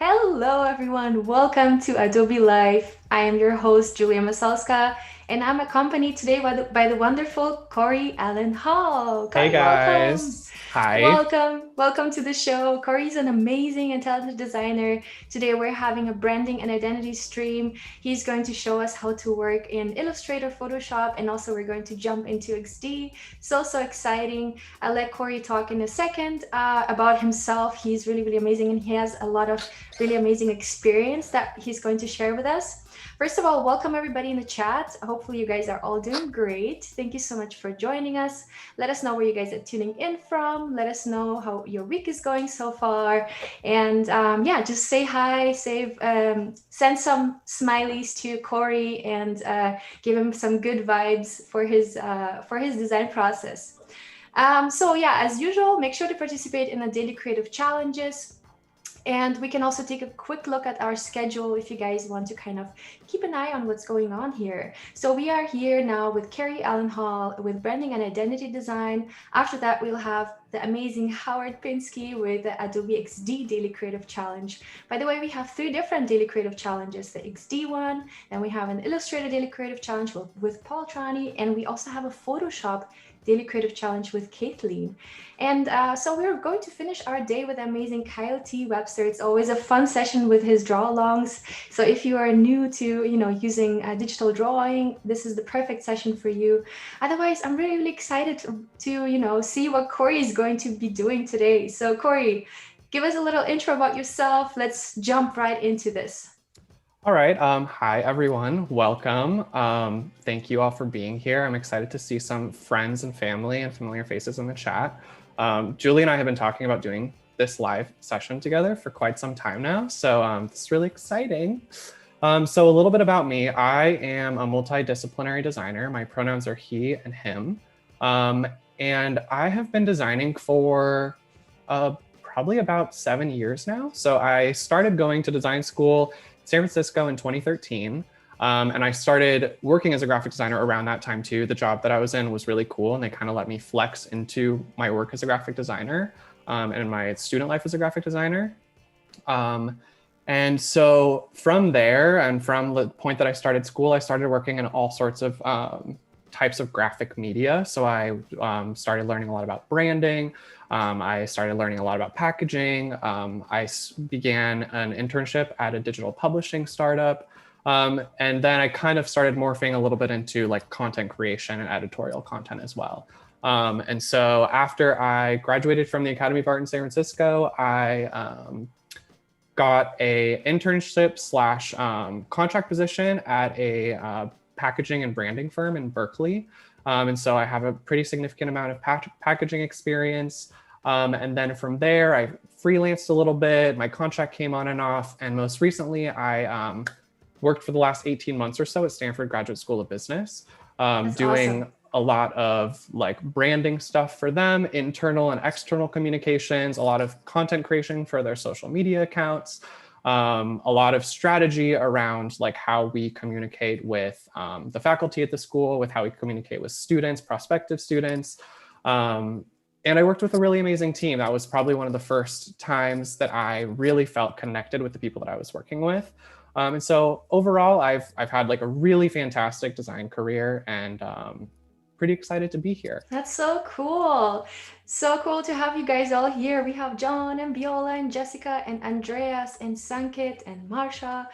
Hello, everyone. Welcome to Adobe Life. I am your host, Julia Masalska, and I'm accompanied today by the wonderful Cory Allen Hall. Hey Cory, welcome. guys. Hi. Welcome to the show. Cory's an amazing and talented designer. Today we're having a branding and identity stream. He's going to show us how to work in Illustrator, Photoshop, and also we're going to jump into XD. So exciting. I'll let Cory talk in a second about himself. He's really amazing and he has a lot of really amazing experience that he's going to share with us. First of all, welcome everybody in the chat. Hopefully you guys are all doing great. Thank you so much for joining us. Let us know where you guys are tuning in from. Let us know how your week is going so far. And yeah, just say hi, send some smileys to Cory and give him some good vibes for his design process. So yeah, as usual, make sure to participate in the daily creative challenges. And we can also take a quick look at our schedule if you guys want to kind of keep an eye on what's going on here. So we are here now with Cory Allen Hall with branding and identity design. After that, we'll have the amazing Howard Pinsky with the Adobe XD Daily Creative Challenge. By the way, we have 3 different Daily Creative Challenges, the XD one, then we have an Illustrator Daily Creative Challenge with Paul Trani, and we also have a Photoshop Daily Creative Challenge with Kathleen. And so we're going to finish our day with amazing Kyle T. Webster. It's always a fun session with his draw alongs. So if you are new to, using digital drawing, this is the perfect session for you. Otherwise, I'm really excited to see what Cory is going to be doing today. So Cory, give us a little intro about yourself. Let's jump right into this. All right. Hi, everyone. Welcome. Thank you all for being here. I'm excited to see some friends and family and familiar faces in the chat. Julie and I have been talking about doing this live session together for quite some time now. So it's really exciting. So a little bit about me. I am a multidisciplinary designer. My pronouns are he and him. And I have been designing for probably about 7 years now. So I started going to design school San Francisco in 2013. And I started working as a graphic designer around that time too. The job that I was in was really cool and they kind of let me flex into my work as a graphic designer and my student life as a graphic designer. And so from there and from the point that I started school, I started working in all sorts of types of graphic media. So I started learning a lot about branding. I started learning a lot about packaging. I began an internship at a digital publishing startup. And then I kind of started morphing a little bit into like content creation and editorial content as well. And so after I graduated from the Academy of Art in San Francisco, I got a internship / contract position at a packaging and branding firm in Berkeley. And so I have a pretty significant amount of packaging experience. And then from there, I freelanced a little bit. My contract came on and off. And most recently, I worked for the last 18 months or so at Stanford Graduate School of Business, doing awesome. A lot of like branding stuff for them, internal and external communications, a lot of content creation for their social media accounts, a lot of strategy around like how we communicate with the faculty at the school, with how we communicate with students, prospective students. And I worked with a really amazing team. That was probably one of the first times that I really felt connected with the people that I was working with. And so overall, I've had like a really fantastic design career and pretty excited to be here. That's so cool. So cool to have you guys all here. We have John and Viola and Jessica and Andreas and Sankit and Marsha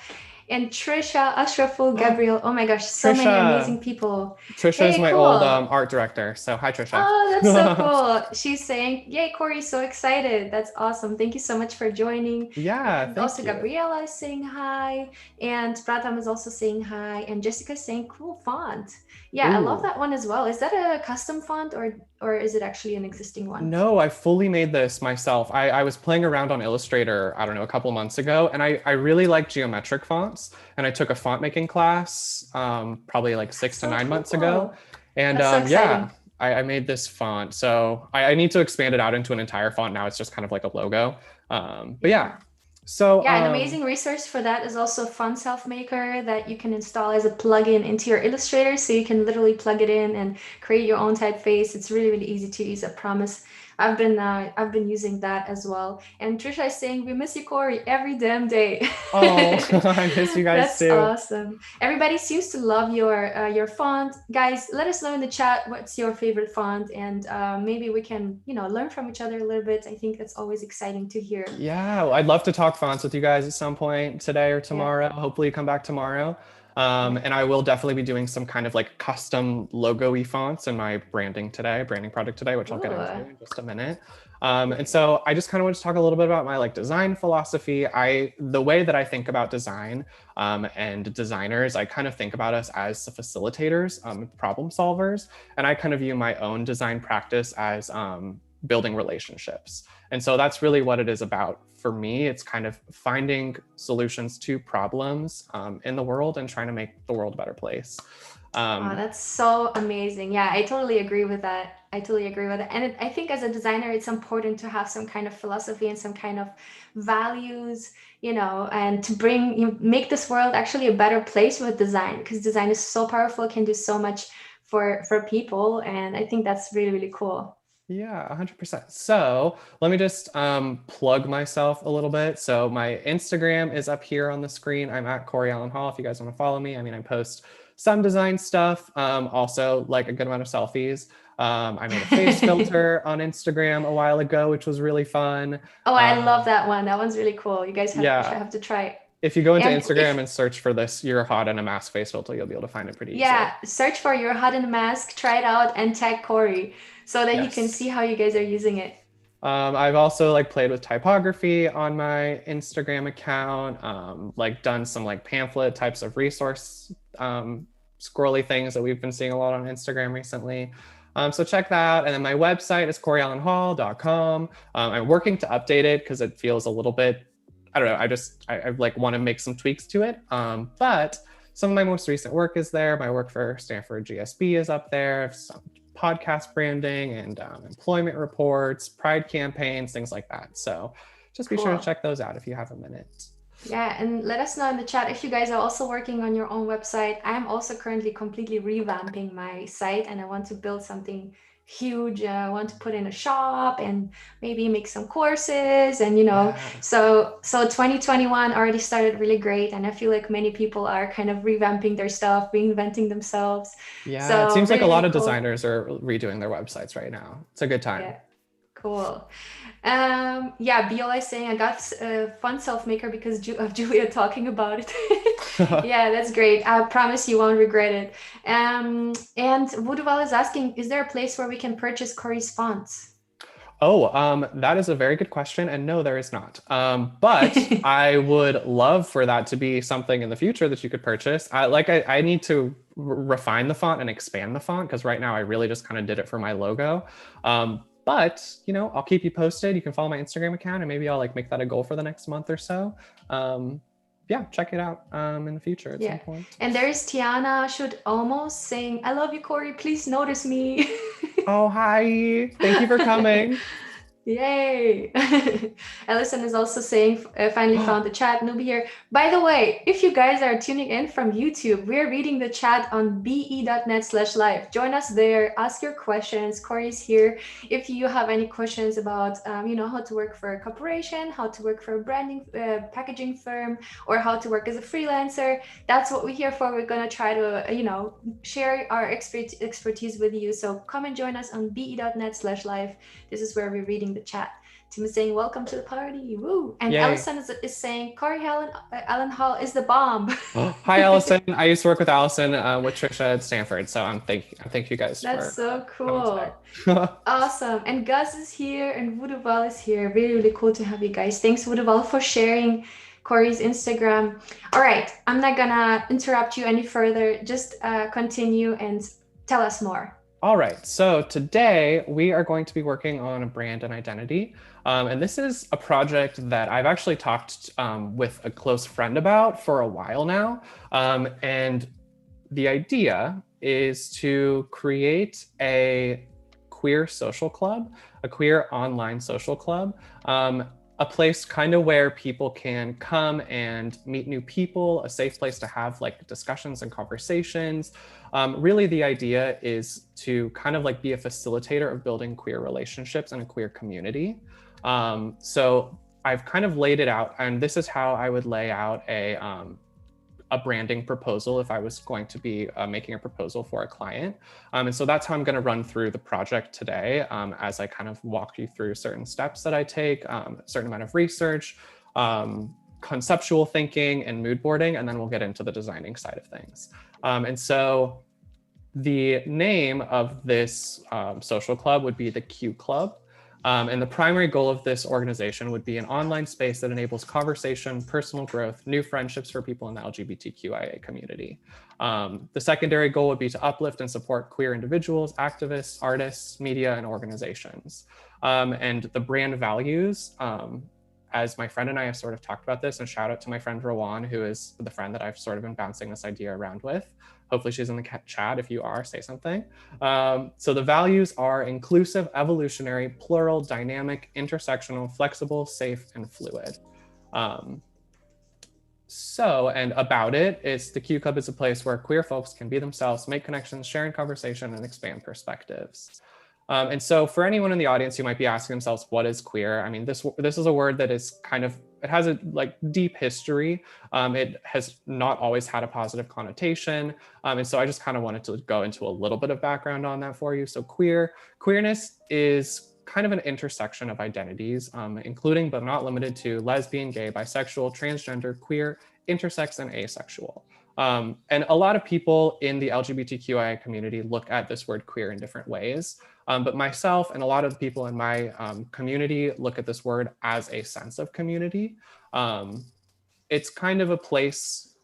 and Trisha, Ashraful, Gabriel. Oh my gosh, so many amazing people. Trisha is my old art director. So hi, Trisha. Oh, that's so cool. She's saying, yay, Cory, so excited. That's awesome. Thank you so much for joining. Yeah, and also Gabriela is saying hi. And Pratham is also saying hi. And Jessica is saying, cool font. Yeah, I love that one as well. Is that a custom font or is it actually an existing one? No, I fully made this myself. I was playing around on Illustrator, I don't know, a couple months ago, and I really like geometric fonts. And I took a font making class probably like 6 to 9 months ago. And yeah, I made this font. So I need to expand it out into an entire font now. It's just kind of like a logo. But yeah. So yeah, an amazing resource for that is also Font Self Maker that you can install as a plugin into your Illustrator. So you can literally plug it in and create your own typeface. It's really easy to use, I promise. I've been using that as well. And Trisha is saying we miss you, Cory, every damn day. Oh, I miss you guys That's too. awesome. Everybody seems to love your font, guys. Let us know in the chat what's your favorite font, and maybe we can learn from each other a little bit. I think that's always exciting to hear. Yeah, well, I'd love to talk fonts with you guys at some point today or Yeah. tomorrow. Hopefully you come back tomorrow. Yeah. And I will definitely be doing some kind of like custom logo-y fonts in my branding project today, which I'll get into Ooh. in just a minute. And so I just kind of want to talk a little bit about my like design philosophy. The way that I think about design and designers, I kind of think about us as facilitators, problem solvers. And I kind of view my own design practice as building relationships. And so that's really what it is about for me. It's kind of finding solutions to problems in the world and trying to make the world a better place. Wow, that's so amazing. Yeah, I totally agree with that. I totally agree with it. And I think as a designer, it's important to have some kind of philosophy and some kind of values, and to make this world actually a better place with design, because design is so powerful, can do so much for people. And I think that's really, really cool. Yeah, 100%. So let me just plug myself a little bit. So my Instagram is up here on the screen. I'm at Cory Allen Hall if you guys want to follow me. I mean, I post some design stuff, also like a good amount of selfies. I made a face filter on Instagram a while ago, which was really fun. Oh, I love that one. That one's really cool. You guys Yeah. have to try it. If you go into And Instagram and search for this, you're hot in a mask face filter, you'll be able to find it pretty easily. yeah, search for your hot in a mask, try it out, and tag Cory so that he can Yes. see how you guys are using it. I've also like played with typography on my Instagram account, like done some like pamphlet types of resource scrolly things that we've been seeing a lot on Instagram recently. So check that out. And then my website is coryallenhall.com. I'm working to update it because it feels a little bit, I don't know, I like want to make some tweaks to it. But some of my most recent work is there. My work for Stanford GSB is up there. Some podcast branding and employment reports, pride campaigns, things like that. So just be sure to check those out if you have a minute. Yeah, and let us know in the chat if you guys are also working on your own website. I'm also currently completely revamping my site, and I want to build something huge. I want to put in a shop and maybe make some courses, and so 2021 already started really great, and I feel like many people are kind of revamping their stuff, reinventing themselves. Yeah, so it seems like a really lot of cool. designers are redoing their websites right now. It's a good time. Yeah, cool. Yeah, Biola is saying I got a fun self maker because of Julia talking about it. Yeah, that's great. I promise you won't regret it. And Wuduval is asking, is there a place where we can purchase Cory's fonts? Oh, that is a very good question. And no, there is not. But I would love for that to be something in the future that you could purchase. I need to refine the font and expand the font because right now I really just kind of did it for my logo. But I'll keep you posted. You can follow my Instagram account and maybe I'll like make that a goal for the next month or so. Yeah, check it out in the future at some point. And there is Tiana Should Almost saying, I love you, Cory. Please notice me. Oh, hi. Thank you for coming. Yay! Ellison is also saying, finally found the chat, newbie here. By the way, if you guys are tuning in from YouTube, we're reading the chat on be.net/live. Join us there, ask your questions. Cory's here. If you have any questions about, how to work for a corporation, how to work for a branding, packaging firm, or how to work as a freelancer, that's what we're here for. We're going to try to, share our expertise with you. So come and join us on be.net/live. This is where we're reading the chat. Tim is saying, welcome to the party. Woo! And Yay. Allison is saying, Cory Allen Hall is the bomb. Hi, Allison. I used to work with Allison with Trisha at Stanford. So I thank you guys. That's so cool. Awesome. And Gus is here and Wuduval is here. Really, really cool to have you guys. Thanks, Wuduval, for sharing Cory's Instagram. All right. I'm not gonna interrupt you any further. Just continue and tell us more. All right, so today we are going to be working on a brand and identity. And this is a project that I've actually talked with a close friend about for a while now. And the idea is to create a queer social club, a queer online social club. a place kind of where people can come and meet new people, a safe place to have like discussions and conversations. Really, the idea is to kind of like be a facilitator of building queer relationships and a queer community. So I've kind of laid it out, and this is how I would lay out a branding proposal if I was going to be making a proposal for a client. And so that's how I'm going to run through the project today, as I kind of walk you through certain steps that I take, a certain amount of research, conceptual thinking, and mood boarding, and then we'll get into the designing side of things. And so the name of this social club would be the Q Club. And the primary goal of this organization would be an online space that enables conversation, personal growth, new friendships for people in the LGBTQIA community. The secondary goal would be to uplift and support queer individuals, activists, artists, media, and organizations. And the brand values, as my friend and I have sort of talked about this, and shout out to my friend Rowan, who is the friend that I've sort of been bouncing this idea around with. Hopefully she's in the chat. If you are, say something. So the values are inclusive, evolutionary, plural, dynamic, intersectional, flexible, safe, and fluid. And about it, it's the Q Club is a place where queer folks can be themselves, make connections, share in conversation, and expand perspectives. And so for anyone in the audience who might be asking themselves, what is queer? I mean, this is a word that is kind of, it has a like deep history. It has not always had a positive connotation. And so I just kind of wanted to go into a little bit of background on that for you. So queerness is kind of an intersection of identities, including but not limited to lesbian, gay, bisexual, transgender, queer, intersex, and asexual. And a lot of people in the LGBTQIA community look at this word queer in different ways. But myself and a lot of the people in my community look at this word as a sense of community. It's kind of a place,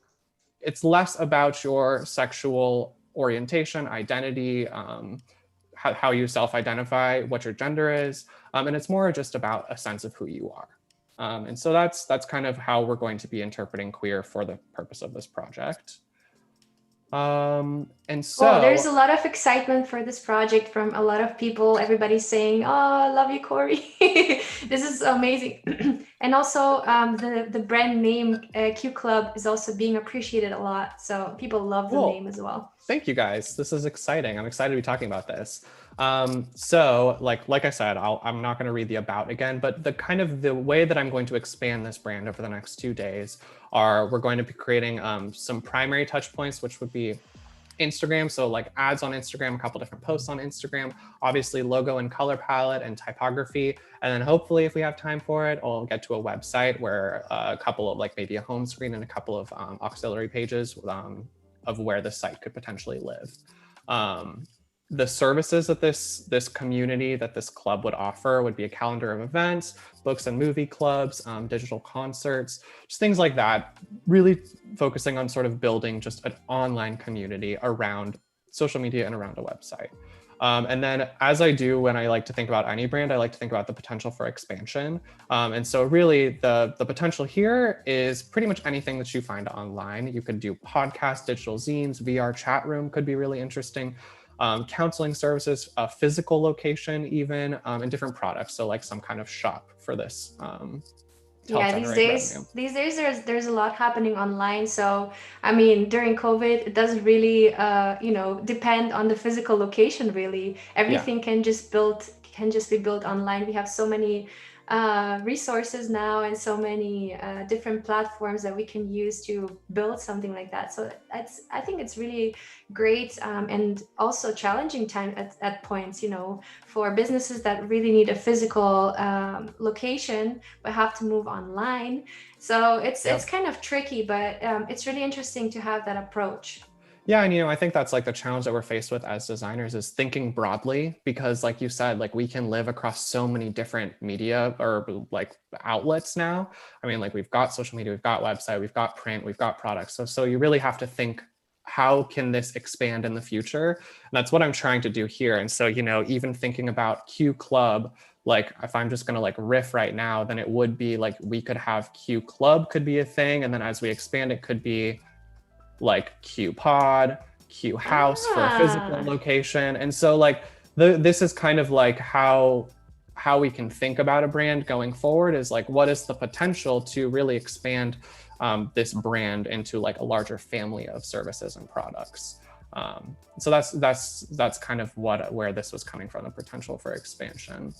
it's less about your sexual orientation, identity, how you self-identify, what your gender is, and it's more just about a sense of who you are. And so that's kind of how we're going to be interpreting queer for the purpose of this project. And so well, there's a lot of excitement for this project from a lot of people. Everybody's saying, "Oh, I love you, Cory." This is amazing. And also the brand name Q Club is also being appreciated a lot. So people love the name as well. Thank you guys. This is exciting. I'm excited to be talking about this. So like I said, I'm not going to read the about again, but the way that I'm going to expand this brand over the next 2 days we're going to be creating some primary touch points, which would be Instagram. So like ads on Instagram, a couple different posts on Instagram, obviously logo and color palette and typography. And then hopefully if we have time for it, I'll get to a website where a couple of like maybe a home screen and a couple of auxiliary pages of where the site could potentially live. The services that this community, that this club would offer would be a calendar of events, books and movie clubs, digital concerts, just things like that, really focusing on sort of building just an online community around social media and around a website. And then as I do when I like to think about any brand, I like to think about the potential for expansion. And so really the potential here is pretty much anything that you find online. You could do podcasts, digital zines, VR chat room could be really interesting. Counseling services, a physical location even, and different products. So like some kind of shop for this. Yeah, these days there's a lot happening online. So I mean, during COVID, it doesn't really depend on the physical location. Really, everything can just be built online. We have so many resources now and so many different platforms that we can use to build something like that. So I think it's really great and also challenging time at points, for businesses that really need a physical location but have to move online. So it's kind of tricky, but it's really interesting to have that approach. Yeah, and I think that's like the challenge that we're faced with as designers is thinking broadly, because like you said, like we can live across so many different media or like outlets now. I mean, like we've got social media, we've got website, we've got print, we've got products. So you really have to think, how can this expand in the future? And that's what I'm trying to do here. And so, even thinking about Q Club, like if I'm just gonna like riff right now, then it would be like we could have Q Club could be a thing. And then as we expand, it could be like Q Pod, Q House for a physical location. And so like this is kind of like how how we can think about a brand going forward is like, what is the potential to really expand this brand into like a larger family of services and products. So that's kind of where this was coming from, the potential for expansion.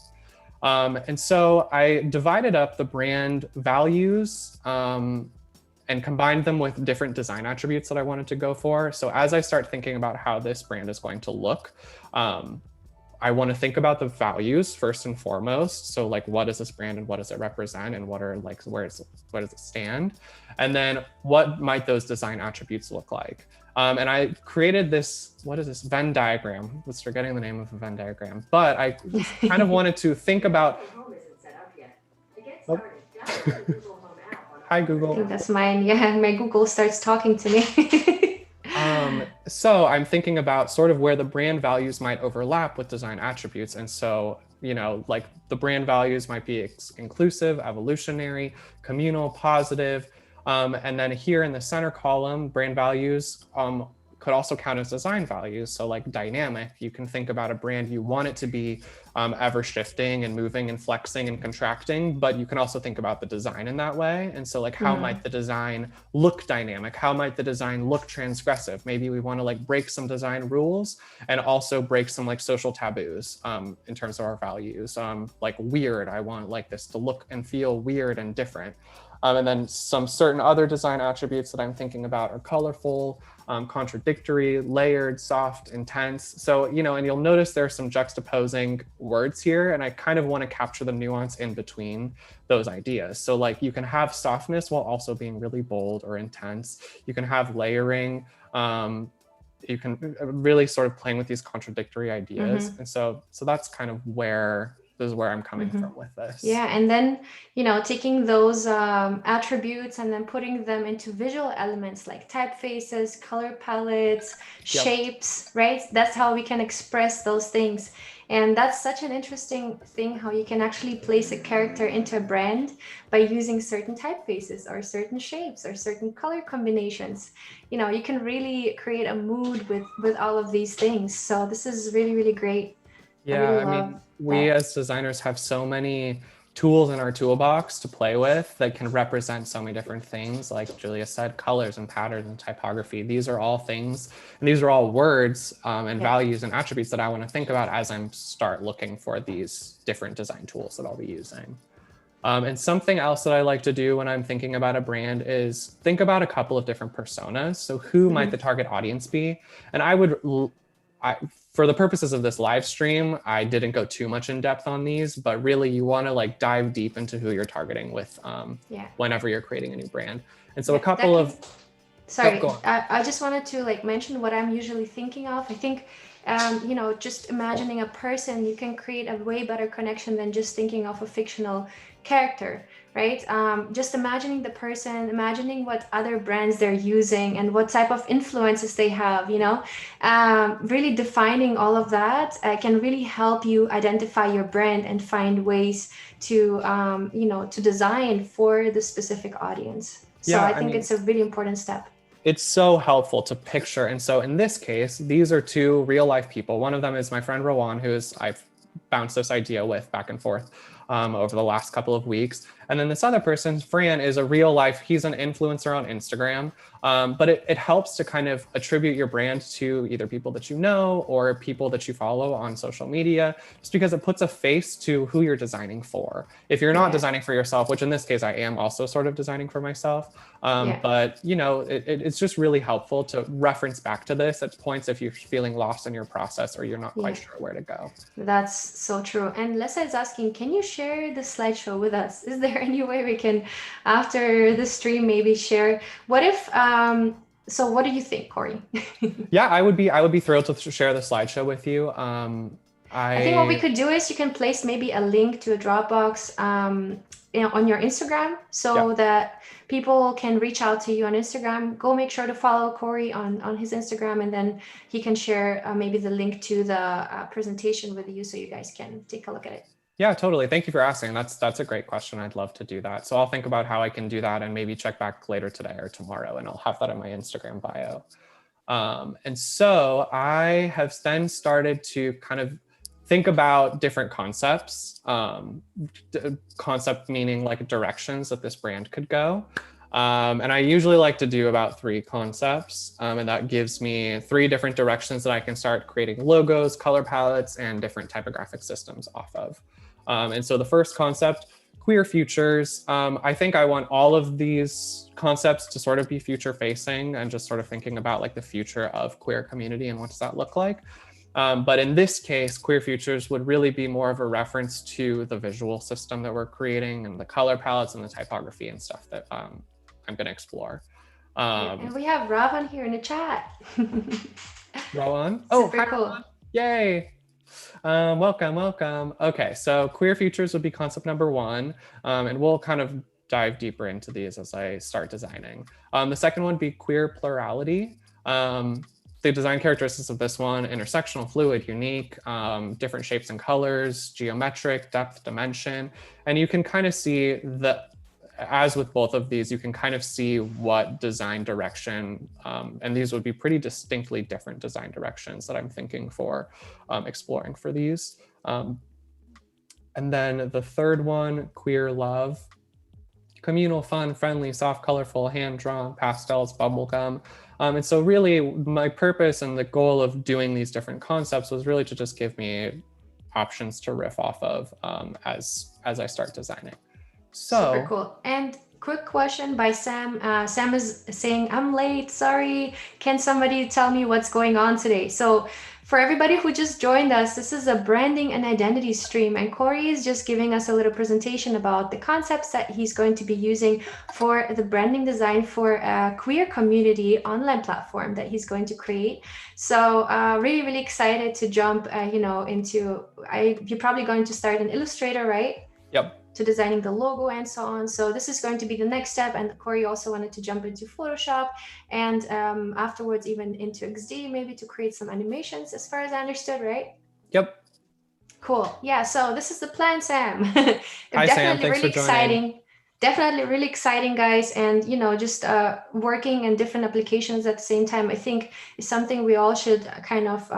And so I divided up the brand values and combined them with different design attributes that I wanted to go for. So as I start thinking about how this brand is going to look, I want to think about the values first and foremost. So like, what is this brand and what does it represent and what are like, where does it stand? And then what might those design attributes look like? And I created this, what is this, Venn diagram? I was forgetting the name of the Venn diagram, but I kind of wanted to think about. Oh. Hi, Google. I think that's mine. Yeah, my Google starts talking to me. So I'm thinking about sort of where the brand values might overlap with design attributes. And so, you know, like the brand values might be inclusive, evolutionary, communal, positive. And then here in the center column, brand values could also count as design values. So like dynamic, you can think about a brand, you want it to be ever shifting and moving and flexing and contracting, but you can also think about the design in that way. And so like, how might the design look dynamic? How might the design look transgressive? Maybe we want to like break some design rules and also break some like social taboos in terms of our values. Like weird, I want like this to look and feel weird and different. And then some certain other design attributes that I'm thinking about are colorful, contradictory, layered, soft, intense. So, you know, and you'll notice there are some juxtaposing words here, and I kind of want to capture the nuance in between those ideas. So like you can have softness while also being really bold or intense. You can have layering. You can really sort of playing with these contradictory ideas. And so that's kind of where this is where I'm coming from with this. Yeah, and then, you know, taking those attributes and then putting them into visual elements like typefaces, color palettes, shapes, right? That's how we can express those things. And that's such an interesting thing, how you can actually place a character into a brand by using certain typefaces or certain shapes or certain color combinations. You know, you can really create a mood with all of these things. So this is really, really great. Yeah, I mean, we as designers have so many tools in our toolbox to play with that can represent so many different things. Like Julia said, colors and patterns and typography. These are all things, and these are all words and values and attributes that I want to think about as I start looking for these different design tools that I'll be using. And something else that I like to do when I'm thinking about a brand is think about a couple of different personas. So who might the target audience be? And for the purposes of this live stream, I didn't go too much in depth on these, but really you want to like dive deep into who you're targeting with whenever you're creating a new brand. And so a couple of... Sorry, I just wanted to like mention what I'm usually thinking of. I think, you know, just imagining a person, you can create a way better connection than just thinking of a fictional character, right? Just imagining the person, imagining what other brands they're using and what type of influences they have, you know, really defining all of that can really help you identify your brand and find ways to, you know, to design for the specific audience. So I think it's a really important step. It's so helpful to picture. And so in this case, these are two real life people. One of them is my friend Rowan, I've bounced this idea with back and forth over the last couple of weeks. And then this other person, Fran, is a real life, he's an influencer on Instagram. But it helps to kind of attribute your brand to either people that you know or people that you follow on social media, just because it puts a face to who you're designing for. If you're not designing for yourself, which in this case I am also sort of designing for myself, but you know, it's just really helpful to reference back to this at points if you're feeling lost in your process or you're not quite sure where to go. That's so true. And Lessa is asking, can you share the slideshow with us? Is there any way we can, after the stream, maybe share? What if, so what do you think, Cory? Yeah, I would be thrilled to share the slideshow with you. I think what we could do is you can place maybe a link to a Dropbox you know, on your Instagram so that people can reach out to you on Instagram. Go make sure to follow Cory on his Instagram, and then he can share maybe the link to the presentation with you so you guys can take a look at it. Yeah, totally. Thank you for asking. That's a great question. I'd love to do that. So I'll think about how I can do that and maybe check back later today or tomorrow, and I'll have that in my Instagram bio. And so I have then started to kind of think about different concepts, concept meaning like directions that this brand could go. And I usually like to do about 3 concepts, and that gives me 3 different directions that I can start creating logos, color palettes, and different typographic systems off of. And so the first concept, queer futures, I think I want all of these concepts to sort of be future facing and just sort of thinking about like the future of queer community and what does that look like. But in this case, queer futures would really be more of a reference to the visual system that we're creating and the color palettes and the typography and stuff that I'm going to explore. And we have Ravan here in the chat. Rowan? Oh, super cool. Rowan. Yay. Welcome. Okay, so queer futures would be concept number 1, and we'll kind of dive deeper into these as I start designing. The second one would be queer plurality. The design characteristics of this one: intersectional, fluid, unique, different shapes and colors, geometric, depth, dimension. And you can kind of see that, as with both of these, you can kind of see what design direction, and these would be pretty distinctly different design directions that I'm thinking for exploring for these. And then the third one, queer love. Communal, fun, friendly, soft, colorful, hand-drawn, pastels, bubblegum. And so really my purpose and the goal of doing these different concepts was really to just give me options to riff off of as I start designing. So, super cool. And quick question by Sam. Sam is saying, I'm late, sorry. Can somebody tell me what's going on today? So for everybody who just joined us, this is a branding and identity stream, and Cory is just giving us a little presentation about the concepts that he's going to be using for the branding design for a queer community online platform that he's going to create. So really excited to jump, into, you're probably going to start in Illustrator, right? Yep. To designing the logo and so on. So this is going to be the next step. And Cory also wanted to jump into Photoshop and afterwards even into XD, maybe to create some animations, as far as I understood, right? Yep. Cool. Yeah, so this is the plan, Sam. Hi, Sam. Thanks for joining. Exciting. Definitely really exciting, guys. And, just working in different applications at the same time, I think is something we all should kind of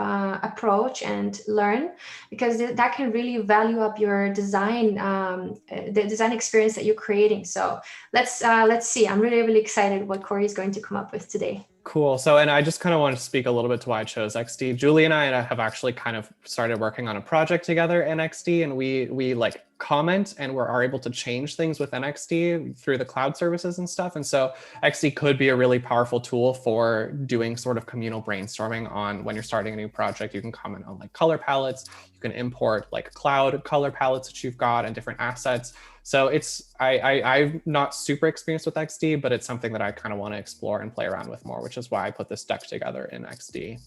approach and learn, because that can really value up your design, the design experience that you're creating. So let's see. I'm really excited what Cory is going to come up with today. Cool. So, and I just kind of want to speak a little bit to why I chose XD. Julie and I have actually kind of started working on a project together in XD, and we like comment and are able to change things with NXD through the cloud services and stuff. And so XD could be a really powerful tool for doing sort of communal brainstorming on when you're starting a new project. You can comment on like color palettes, you can import like cloud color palettes that you've got and different assets. So it's, I'm not super experienced with XD, but it's something that I kind of want to explore and play around with more, which is why I put this deck together in XD.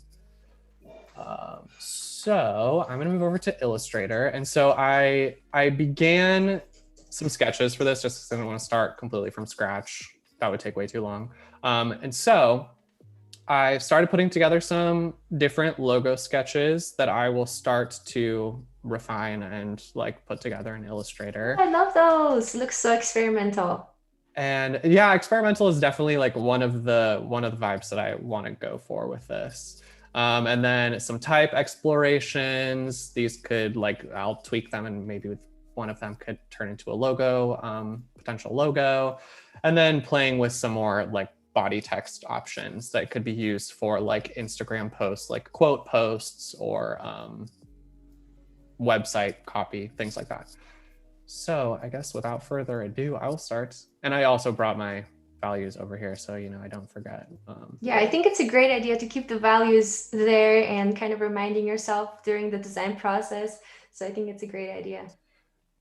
So I'm going to move over to Illustrator. And so I began some sketches for this just because I didn't want to start completely from scratch. That would take way too long. And so I started putting together some different logo sketches that I will start to refine and like put together in Illustrator. I love those. Looks so experimental. And yeah, experimental is definitely like one of the vibes that I want to go for with this. And then some type explorations. These could like, I'll tweak them and maybe with one of them could turn into a logo, potential logo. And then playing with some more like body text options that could be used for like Instagram posts, like quote posts or website copy, things like that. So I guess without further ado, I will start. And I also brought my values over here, so I don't forget. Yeah, I think it's a great idea to keep the values there and kind of reminding yourself during the design process. So I think it's a great idea.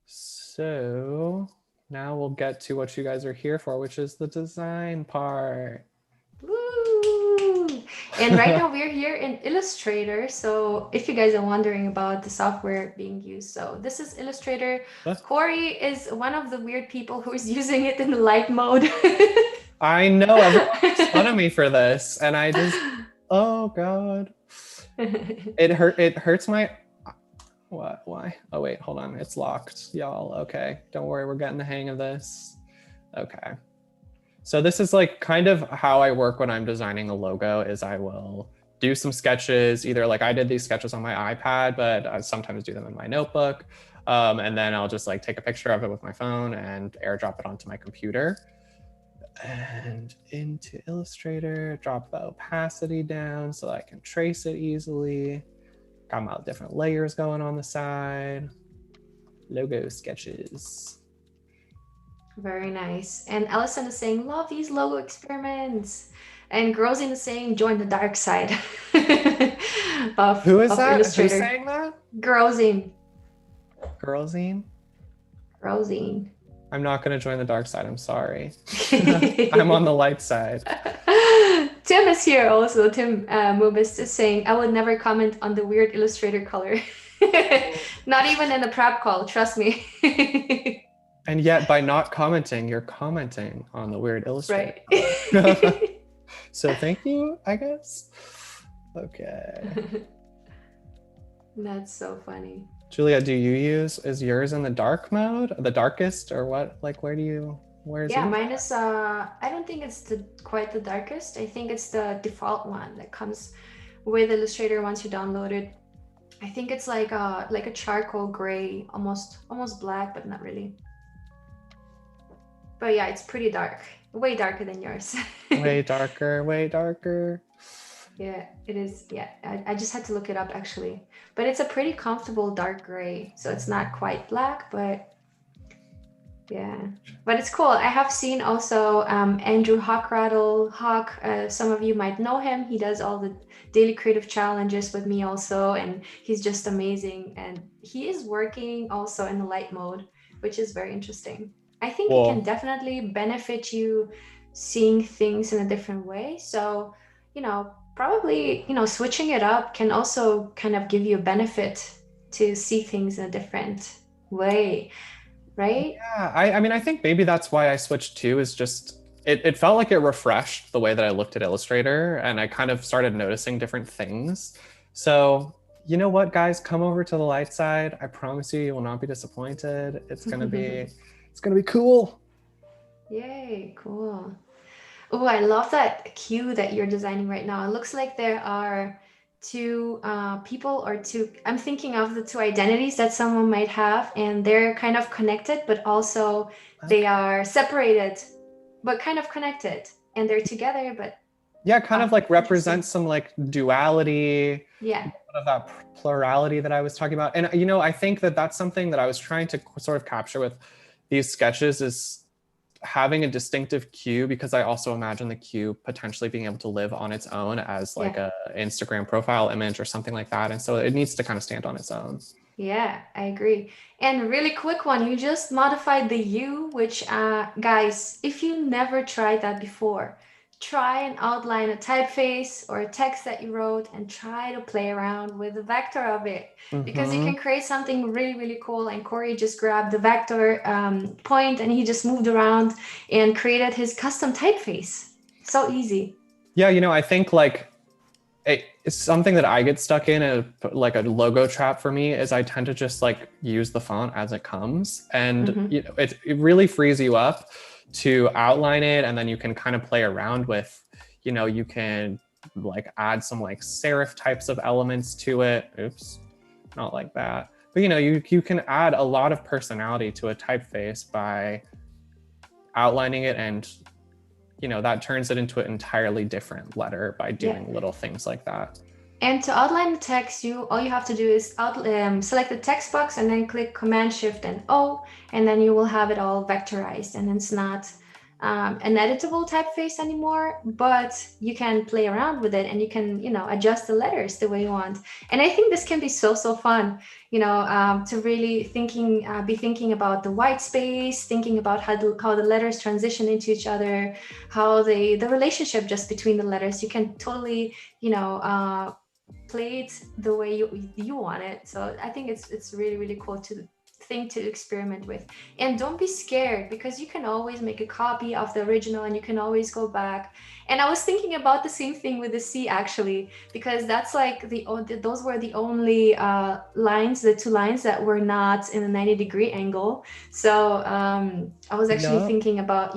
So now we'll get to what you guys are here for, which is the design part. Woo! And right now we're here in Illustrator. So if you guys are wondering about the software being used, so this is Illustrator. What? Cory is one of the weird people who is using it in the light mode. I know, everyone makes fun of me for this, and I just, oh God. It hurts my, what, why? Oh wait, hold on, it's locked, y'all. Okay, don't worry, we're getting the hang of this. Okay. So this is like kind of how I work when I'm designing a logo, is I will do some sketches, either like I did these sketches on my iPad, but I sometimes do them in my notebook. And then I'll just like take a picture of it with my phone and airdrop it onto my computer. And into Illustrator, drop the opacity down so that I can trace it easily. Got my different layers going on the side. Logo sketches. Very nice. And Allison is saying, love these logo experiments. And Grosin is saying, join the dark side Who is of that? Illustrator. Who's saying that? Grosin. Girlzine? Grosin. I'm not going to join the dark side. I'm sorry. I'm on the light side. Tim is here also. Tim Mubis is saying, I would never comment on the weird Illustrator color. Not even in a prep call, trust me. And yet by not commenting, you're commenting on the weird Illustrator. Right. So thank you, I guess. Okay. That's so funny. Julia, is yours in the dark mode, the darkest, or what? Like, where is Yeah, it? mine is, I don't think it's quite the darkest. I think it's the default one that comes with Illustrator once you download it. I think it's like a charcoal gray, almost black, but not really. But yeah, it's pretty dark. Way darker than yours. Way darker, way darker. Yeah, it is. Yeah, I just had to look it up actually. But it's a pretty comfortable dark gray. So it's not quite black, but yeah. But it's cool. I have seen also Andrew Hawk. Some of you might know him. He does all the daily creative challenges with me also. And he's just amazing. And he is working also in the light mode, which is very interesting. I think it can definitely benefit you seeing things in a different way. So, probably, switching it up can also kind of give you a benefit to see things in a different way, right? Yeah, I mean, I think maybe that's why I switched too, is just, it felt like it refreshed the way that I looked at Illustrator, and I kind of started noticing different things. So, you know what, guys, come over to the light side. I promise you will not be disappointed. It's gonna be cool. Yay, cool. Oh, I love that queue that you're designing right now. It looks like there are two people or two, I'm thinking of the two identities that someone might have, and they're kind of connected, but also they are separated, but kind of connected, and they're together, but yeah, kind of like represents some like duality. Yeah. Of that plurality that I was talking about. And, I think that that's something that I was trying to sort of capture with these sketches, is having a distinctive cue, because I also imagine the cue potentially being able to live on its own as like a Instagram profile image or something like that. And so it needs to kind of stand on its own. Yeah, I agree. And really quick one, you just modified the U, which guys, if you never tried that before, try and outline a typeface or a text that you wrote and try to play around with the vector of it, because you can create something really, really cool. And Cory just grabbed the vector point and he just moved around and created his custom typeface. So easy. Yeah, I think like it's something that I get stuck in, like a logo trap for me, is I tend to just like use the font as it comes. And it really frees you up to outline it, and then you can kind of play around with, you can like add some like serif types of elements to it. Oops, not like that. But you can add a lot of personality to a typeface by outlining it, and that turns it into an entirely different letter by doing little things like that. And to outline the text, all you have to do is select the text box and then click Command Shift and O, and then you will have it all vectorized. And it's not an editable typeface anymore, but you can play around with it and you can, adjust the letters the way you want. And I think this can be so fun, to really be thinking about the white space, thinking about how the letters transition into each other, how the relationship just between the letters. You can totally, play it the way you want it. So I think it's really, really cool to experiment with. And don't be scared, because you can always make a copy of the original and you can always go back. And I was thinking about the same thing with the C actually, because that's like those were the only the two lines that were not in a 90-degree angle. So I was actually thinking about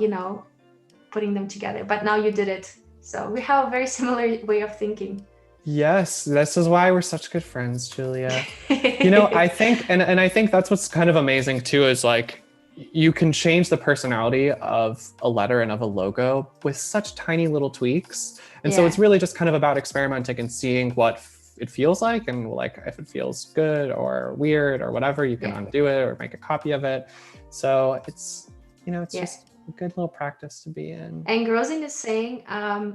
putting them together, but now you did it. So we have a very similar way of thinking. Yes, this is why we're such good friends, Julia. I think, and I think that's what's kind of amazing too, is like you can change the personality of a letter and of a logo with such tiny little tweaks. And so it's really just kind of about experimenting and seeing what it feels like, and like if it feels good or weird or whatever, you can undo it or make a copy of it. So it's, it's just a good little practice to be in. And Grosin is saying,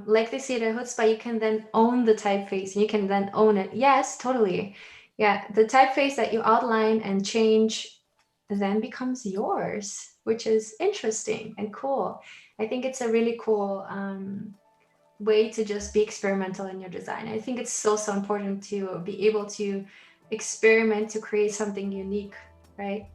like they say at Chutzpah, you can then own the typeface and you can then own it. Yes, totally. Yeah, the typeface that you outline and change then becomes yours, which is interesting and cool. I think it's a really cool way to just be experimental in your design. I think it's so important to be able to experiment to create something unique, right?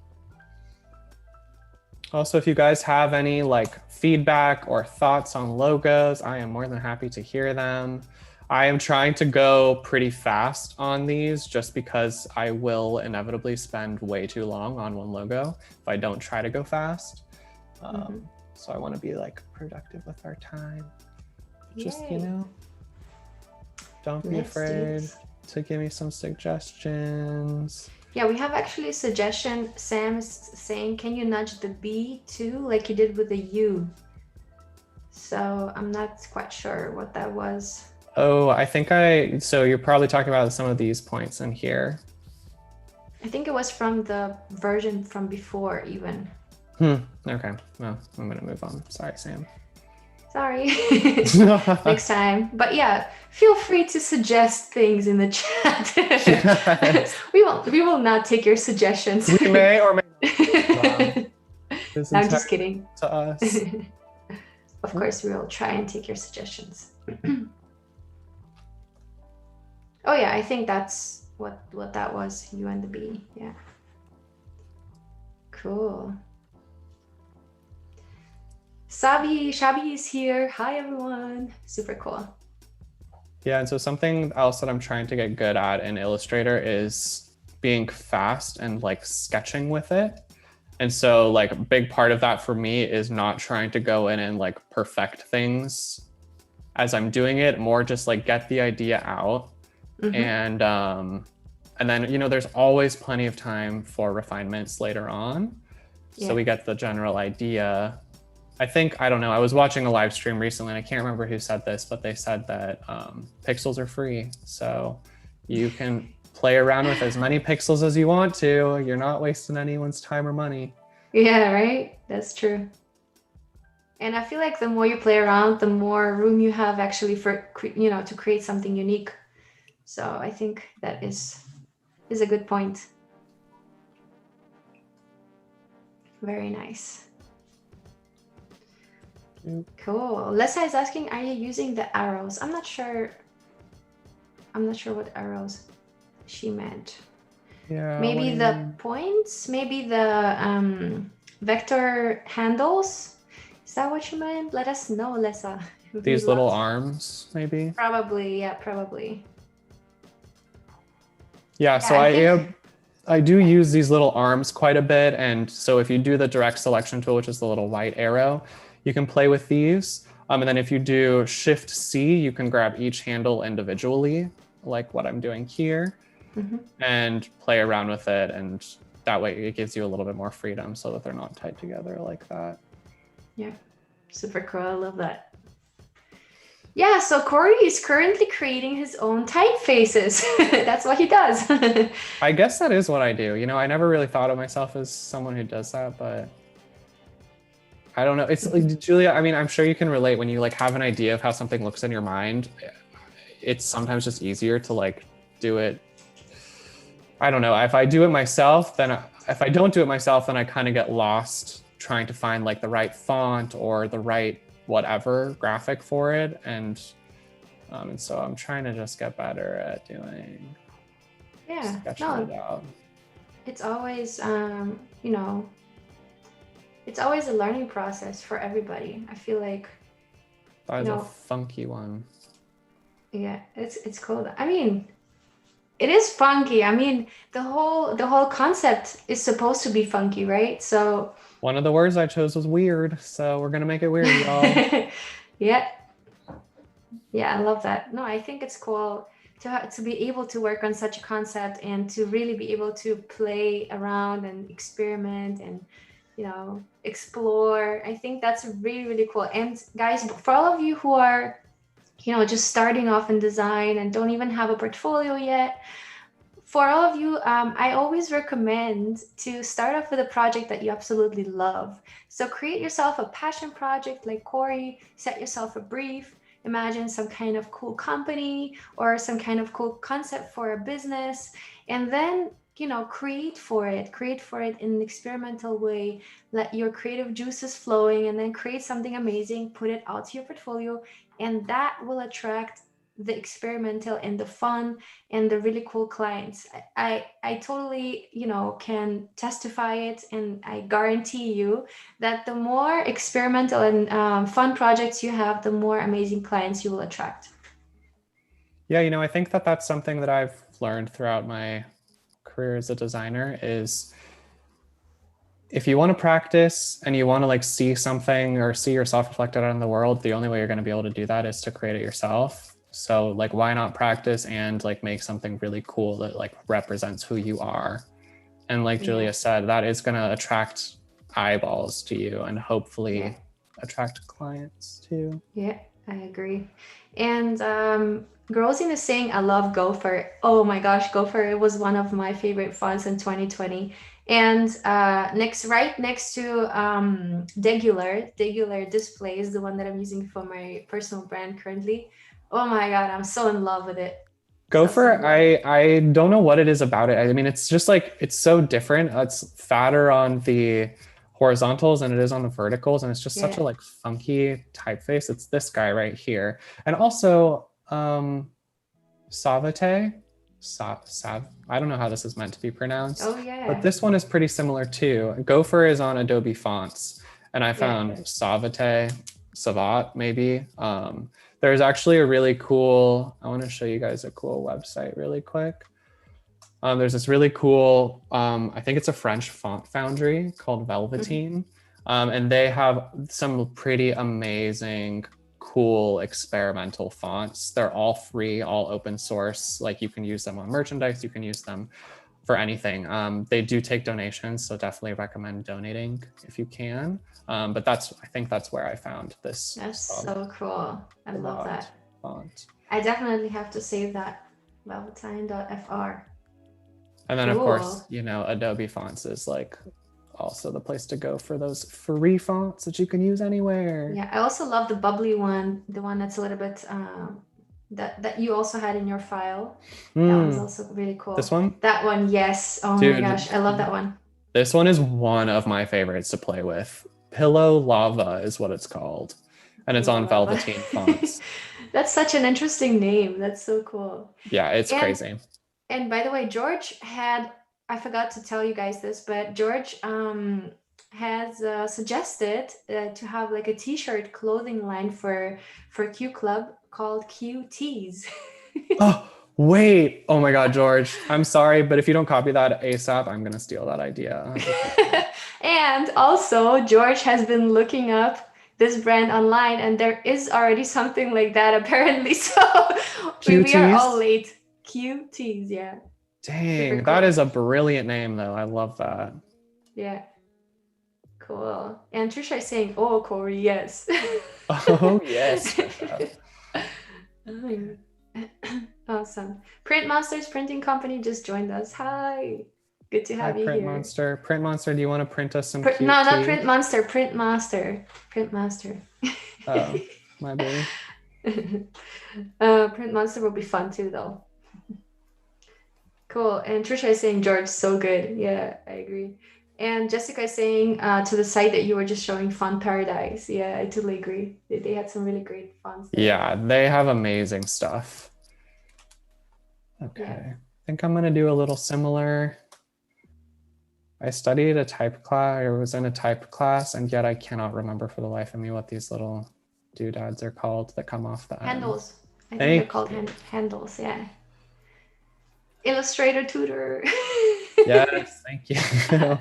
Also, if you guys have any like feedback or thoughts on logos, I am more than happy to hear them. I am trying to go pretty fast on these just because I will inevitably spend way too long on one logo if I don't try to go fast. So I want to be like productive with our time. Just, don't be afraid to give me some suggestions. Yeah, we have actually a suggestion. Sam is saying, can you nudge the B too, like you did with the U? So I'm not quite sure what that was. Oh, I think so you're probably talking about some of these points in here. I think it was from the version from before even. Okay, well, I'm gonna move on. Sorry, Sam. Sorry. Next time. But yeah, feel free to suggest things in the chat. Yes. We will not take your suggestions. We may or may not. No, I'm just kidding. To us. Of course, we will try and take your suggestions. Oh yeah, I think that's what that was, U and the B. Yeah. Cool. Shabi is here. Hi everyone. Super cool. Yeah, and so something else that I'm trying to get good at in Illustrator is being fast and like sketching with it. And so like a big part of that for me is not trying to go in and like perfect things as I'm doing it, more just like get the idea out. And then, there's always plenty of time for refinements later on. So we get the general idea. I don't know, I was watching a live stream recently and I can't remember who said this, but they said that pixels are free. So you can play around with as many pixels as you want to. You're not wasting anyone's time or money. Yeah, right? That's true. And I feel like the more you play around, the more room you have actually for, to create something unique. So I think that is a good point. Very nice. Cool. Lessa is asking, are you using the arrows? I'm not sure what arrows she meant. Yeah. Maybe the points, maybe the vector handles. Is that what you meant? Let us know, Lessa. These little arms, maybe? Probably, yeah, probably. Yeah, so I do use these little arms quite a bit. And so if you do the direct selection tool, which is the little white arrow, you can play with these. And then if you do Shift C, you can grab each handle individually, like what I'm doing here, and play around with it. And that way it gives you a little bit more freedom so that they're not tied together like that. Yeah, super cool. I love that. Yeah, so Cory is currently creating his own typefaces. That's what he does. I guess that is what I do. I never really thought of myself as someone who does that, but I don't know. It's like, Julia, I mean, I'm sure you can relate when you like have an idea of how something looks in your mind. It's sometimes just easier to like do it. I don't know. If I do it myself, then if I don't do it myself, then I kind of get lost trying to find like the right font or the right whatever graphic for it. And so I'm trying to just get better at doing sketching it out. It's always it's always a learning process for everybody. I feel like that is a funky one. Yeah, it's cool. I mean, it is funky. I mean, the whole concept is supposed to be funky, right? So one of the words I chose was weird, so we're gonna make it weird, y'all. Yeah, I love that. No, I think it's cool to be able to work on such a concept and to really be able to play around and experiment and, explore. I think that's really, really cool. And guys, for all of you who are, just starting off in design and don't even have a portfolio yet, for all of you, I always recommend to start off with a project that you absolutely love. So create yourself a passion project like Cory, set yourself a brief, imagine some kind of cool company or some kind of cool concept for a business, and then, create for it in an experimental way, let your creative juices flowing, and then create something amazing, put it out to your portfolio, and that will attract the experimental and the fun and the really cool clients. I totally, can testify it, and I guarantee you that the more experimental and fun projects you have, the more amazing clients you will attract. Yeah, I think that that's something that I've learned throughout my career as a designer is if you want to practice and you want to like see something or see yourself reflected out in the world, the only way you're going to be able to do that is to create it yourself. So like, why not practice and like make something really cool that like represents who you are? And like Julia said, that is going to attract eyeballs to you and hopefully attract clients too. Yeah, I agree. And Grosin is saying, I love Gopher. Oh my gosh, Gopher, it was one of my favorite fonts in 2020. And right next to Degular Display is the one that I'm using for my personal brand currently. Oh my God, I'm so in love with it. Gopher, I don't know what it is about it. I mean, it's just like, it's so different. It's fatter on the horizontals than it is on the verticals. And it's just such a like funky typeface. It's this guy right here. And also Savate, I don't know how this is meant to be pronounced. Oh yeah. But this one is pretty similar too. Gopher is on Adobe fonts. And I found Savat maybe. There's actually a really cool, I want to show you guys a cool website really quick. There's this really cool, I think it's a French font foundry called Velveteen. And they have some pretty amazing, cool experimental fonts. They're all free, all open source. Like you can use them on merchandise, you can use them for anything. They do take donations, so definitely recommend donating if you can. But I think that's where I found this. That's so cool. I love that font. I definitely have to save that, velveteen.fr. And then of course, Adobe Fonts is like also the place to go for those free fonts that you can use anywhere. Yeah, I also love the bubbly one, the one that's a little bit that you also had in your file. That one's also really cool. This one? That one, yes. Oh my gosh, I love that one. This one is one of my favorites to play with. Pillow Lava is what it's called. And it's on Velveteen fonts. That's such an interesting name. That's so cool. Yeah, it's crazy. And by the way, George I forgot to tell you guys this, but George has suggested to have like a t-shirt clothing line for Q Club called Q Tees. Oh, wait. Oh my God, George. I'm sorry, but if you don't copy that ASAP, I'm going to steal that idea. And also, George has been looking up this brand online, and there is already something like that apparently. So we are all late. QTs, yeah. Dang, that is a brilliant name though. I love that. Yeah. Cool. And Trisha is saying, oh, Cory, yes. Oh, yes. Awesome. Print Monsters Printing Company just joined us. Hi. Good to have you Print here. Monster. Print Monster, do you want to print us some No, not Print Monster. Print Master. Print Master. Oh, my baby. Print Monster will be fun too, though. Cool. And Trisha is saying, George, so good. Yeah, I agree. And Jessica is saying to the site that you were just showing, Font Paradise. Yeah, I totally agree. They had some really great fonts there. Yeah, they have amazing stuff. Okay. Yeah. I think I'm going to do a little similar. I studied a type class, or was in a type class, and yet I cannot remember for the life of me what these little doodads are called that come off the handles. I think they're called handles, yeah. Illustrator tutor. Yes, thank you.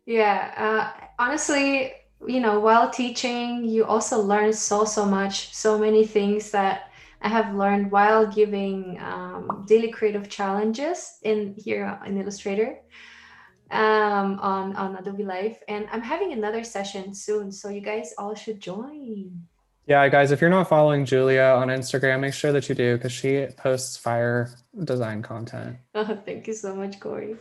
Yeah, honestly, while teaching, you also learn so much, so many things that I have learned while giving daily creative challenges in here in Illustrator on Adobe Live. And I'm having another session soon, so you guys all should join. Yeah, guys, if you're not following Julia on Instagram, make sure that you do because she posts fire design content. Oh, thank you so much, Cory.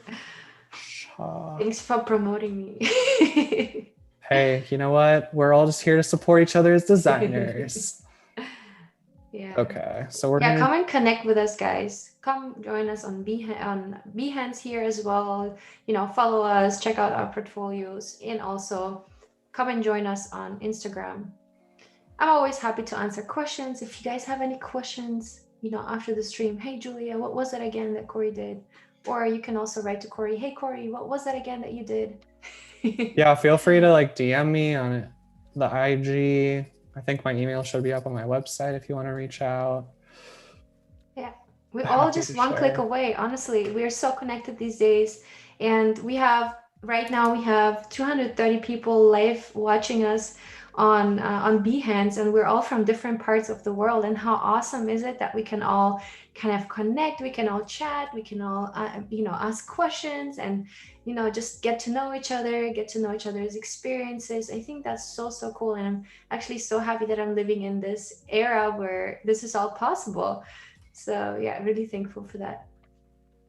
Uh, Thanks for promoting me. Hey, you know what? We're all just here to support each other as designers. Yeah. Okay, so we're Yeah, gonna. come and connect with us, guys. Come join us on Behance here as well. You know, follow us, check out our portfolios, and also come and join us on Instagram. I'm always happy to answer questions. If you guys have any questions, you know, after the stream, hey Julia, what was it again that Cory did? Or you can also write to Cory, hey Cory, what was that again that you did? Yeah, feel free to like DM me on the IG. I think my email should be up on my website if you want to reach out. Yeah, we're all Happy just to one click share. away. Honestly, we are so connected these days, and we have right now we have 230 people live watching us on Behance, and we're all from different parts of the world. And how awesome is it that we can all kind of connect, we can all chat, we can all you know, ask questions, and you know, just get to know each other, get to know each other's experiences. I think that's so cool, and I'm actually so happy that I'm living in this era where this is all possible. So yeah, really thankful for that.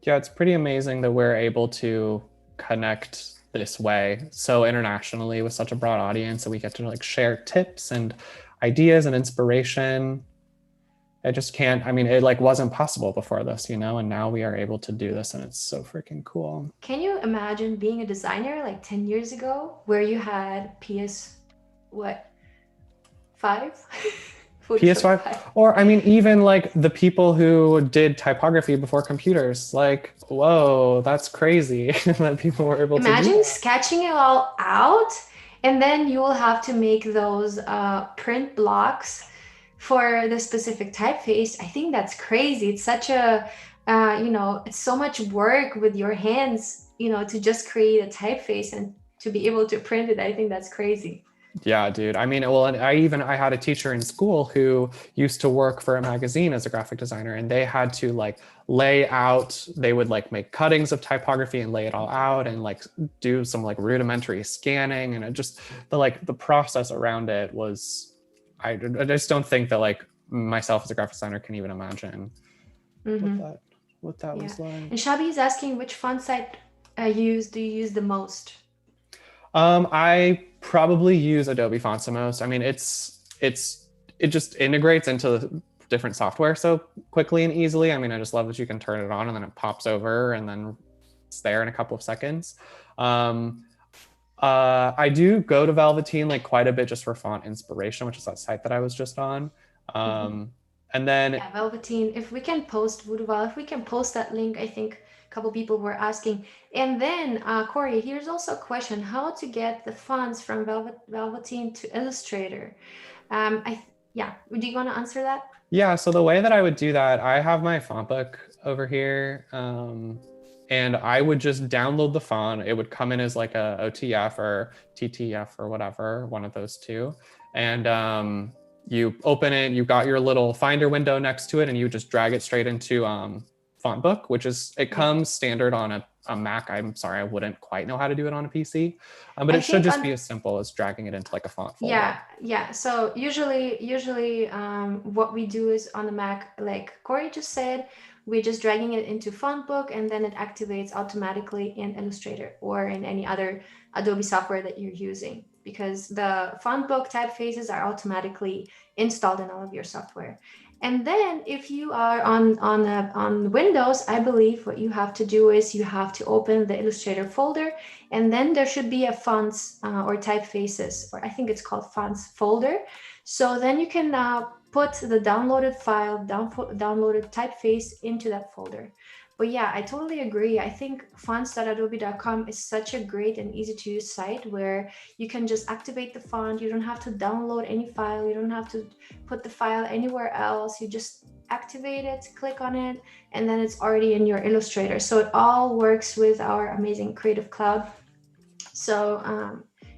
Yeah, it's pretty amazing that we're able to connect this way so internationally with such a broad audience, and we get to like share tips and ideas and inspiration. I just can't, I mean, it like wasn't possible before this, you know, and now we are able to do this and it's so freaking cool. Can you imagine being a designer like 10 years ago where you had PS what 5? Photoshop PS5, 5. or I mean, even like the people who did typography before computers, like, whoa, that's crazy that people were able to do Imagine that. sketching it all out, and then you will have to make those print blocks for the specific typeface. I think that's crazy. It's such a, you know, it's so much work with your hands, you know, to just create a typeface and to be able to print it. I think that's crazy. Yeah, dude. I mean, well, and I had a teacher in school who used to work for a magazine as a graphic designer, and they had to like lay out, they would like make cuttings of typography and lay it all out and like do some like rudimentary scanning. And it just the process around it was, I just don't think that like myself as a graphic designer can even imagine what Mm-hmm. that Yeah. was like. And Shabi is asking which font site do you use the most? I probably use Adobe Fonts the most. I mean, it just integrates into different software so quickly and easily. I mean, I just love that you can turn it on and then it pops over and then it's there in a couple of seconds. I do go to Velveteen like quite a bit just for font inspiration, which is that site that I was just on. Mm-hmm. And then Yeah, Velveteen. If we can post Voodooval, if we can post that link, I think a couple people were asking. And then, Cory, here's also a question: how to get the fonts from Velveteen to Illustrator? Yeah. Do you want to answer that? Yeah, so the way that I would do that, I have my font book over here, and I would just download the font. It would come in as like a OTF or TTF or whatever, one of those two. And you open it, you've got your little Finder window next to it, and you just drag it straight into font book, which is, it Yeah. comes standard on a Mac. I'm sorry, I wouldn't quite know how to do it on a PC, but I it should think just on be as simple as dragging it into like a font folder. yeah. So usually, what we do is on the Mac, like Cory just said, we're just dragging it into Font Book, and then it activates automatically in Illustrator or in any other Adobe software that you're using, because the Font Book typefaces are automatically installed in all of your software. And then if you are on Windows, I believe what you have to do is you have to open the Illustrator folder, and then there should be a fonts or typefaces, or I think it's called fonts folder. So then you can put the downloaded file, downloaded typeface into that folder. But yeah, I totally agree. I think fonts.adobe.com is such a great and easy to use site where you can just activate the font. You don't have to download any file. You don't have to put the file anywhere else. You just activate it, click on it, and then it's already in your Illustrator. So it all works with our amazing Creative Cloud. So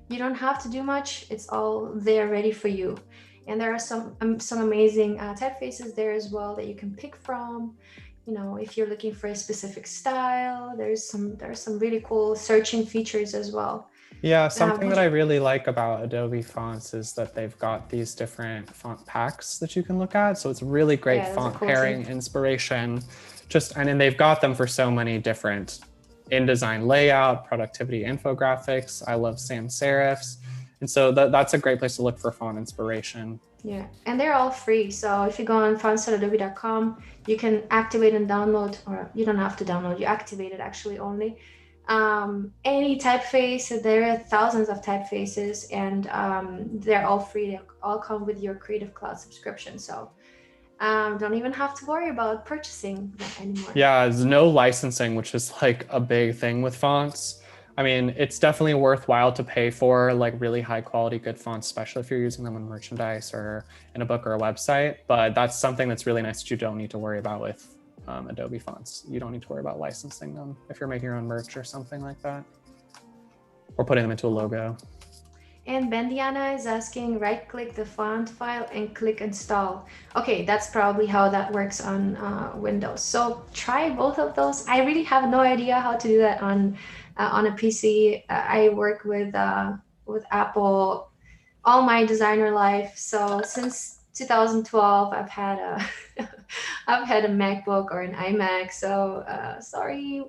you don't have to do much. It's all there ready for you. And there are some amazing typefaces there as well that you can pick from. You know, if you're looking for a specific style, there's some really cool searching features as well. Yeah, something Would that I you? really like about Adobe fonts is that they've got these different font packs that you can look at. So it's really great Yeah, those are font cool too. pairing, inspiration, and then they've got them for so many different InDesign layout, productivity infographics. I love sans serifs. And so that's a great place to look for font inspiration. Yeah, and they're all free. So if you go on fonts.adobe.com, you can activate and download, or you don't have to download, you activate it actually only. Any typeface, there are thousands of typefaces, and they're all free. They all come with your Creative Cloud subscription. So don't even have to worry about purchasing them anymore. Yeah, there's no licensing, which is like a big thing with fonts. I mean, it's definitely worthwhile to pay for like really high quality, good fonts, especially if you're using them in merchandise or in a book or a website. But that's something that's really nice that you don't need to worry about with Adobe fonts. You don't need to worry about licensing them if you're making your own merch or something like that, or putting them into a logo. And Bendiana is asking, right click the font file and click install. Okay, that's probably how that works on Windows. So try both of those. I really have no idea how to do that on a PC. I work with Apple all my designer life. So since 2012, I've had a I've had a MacBook or an iMac. So sorry,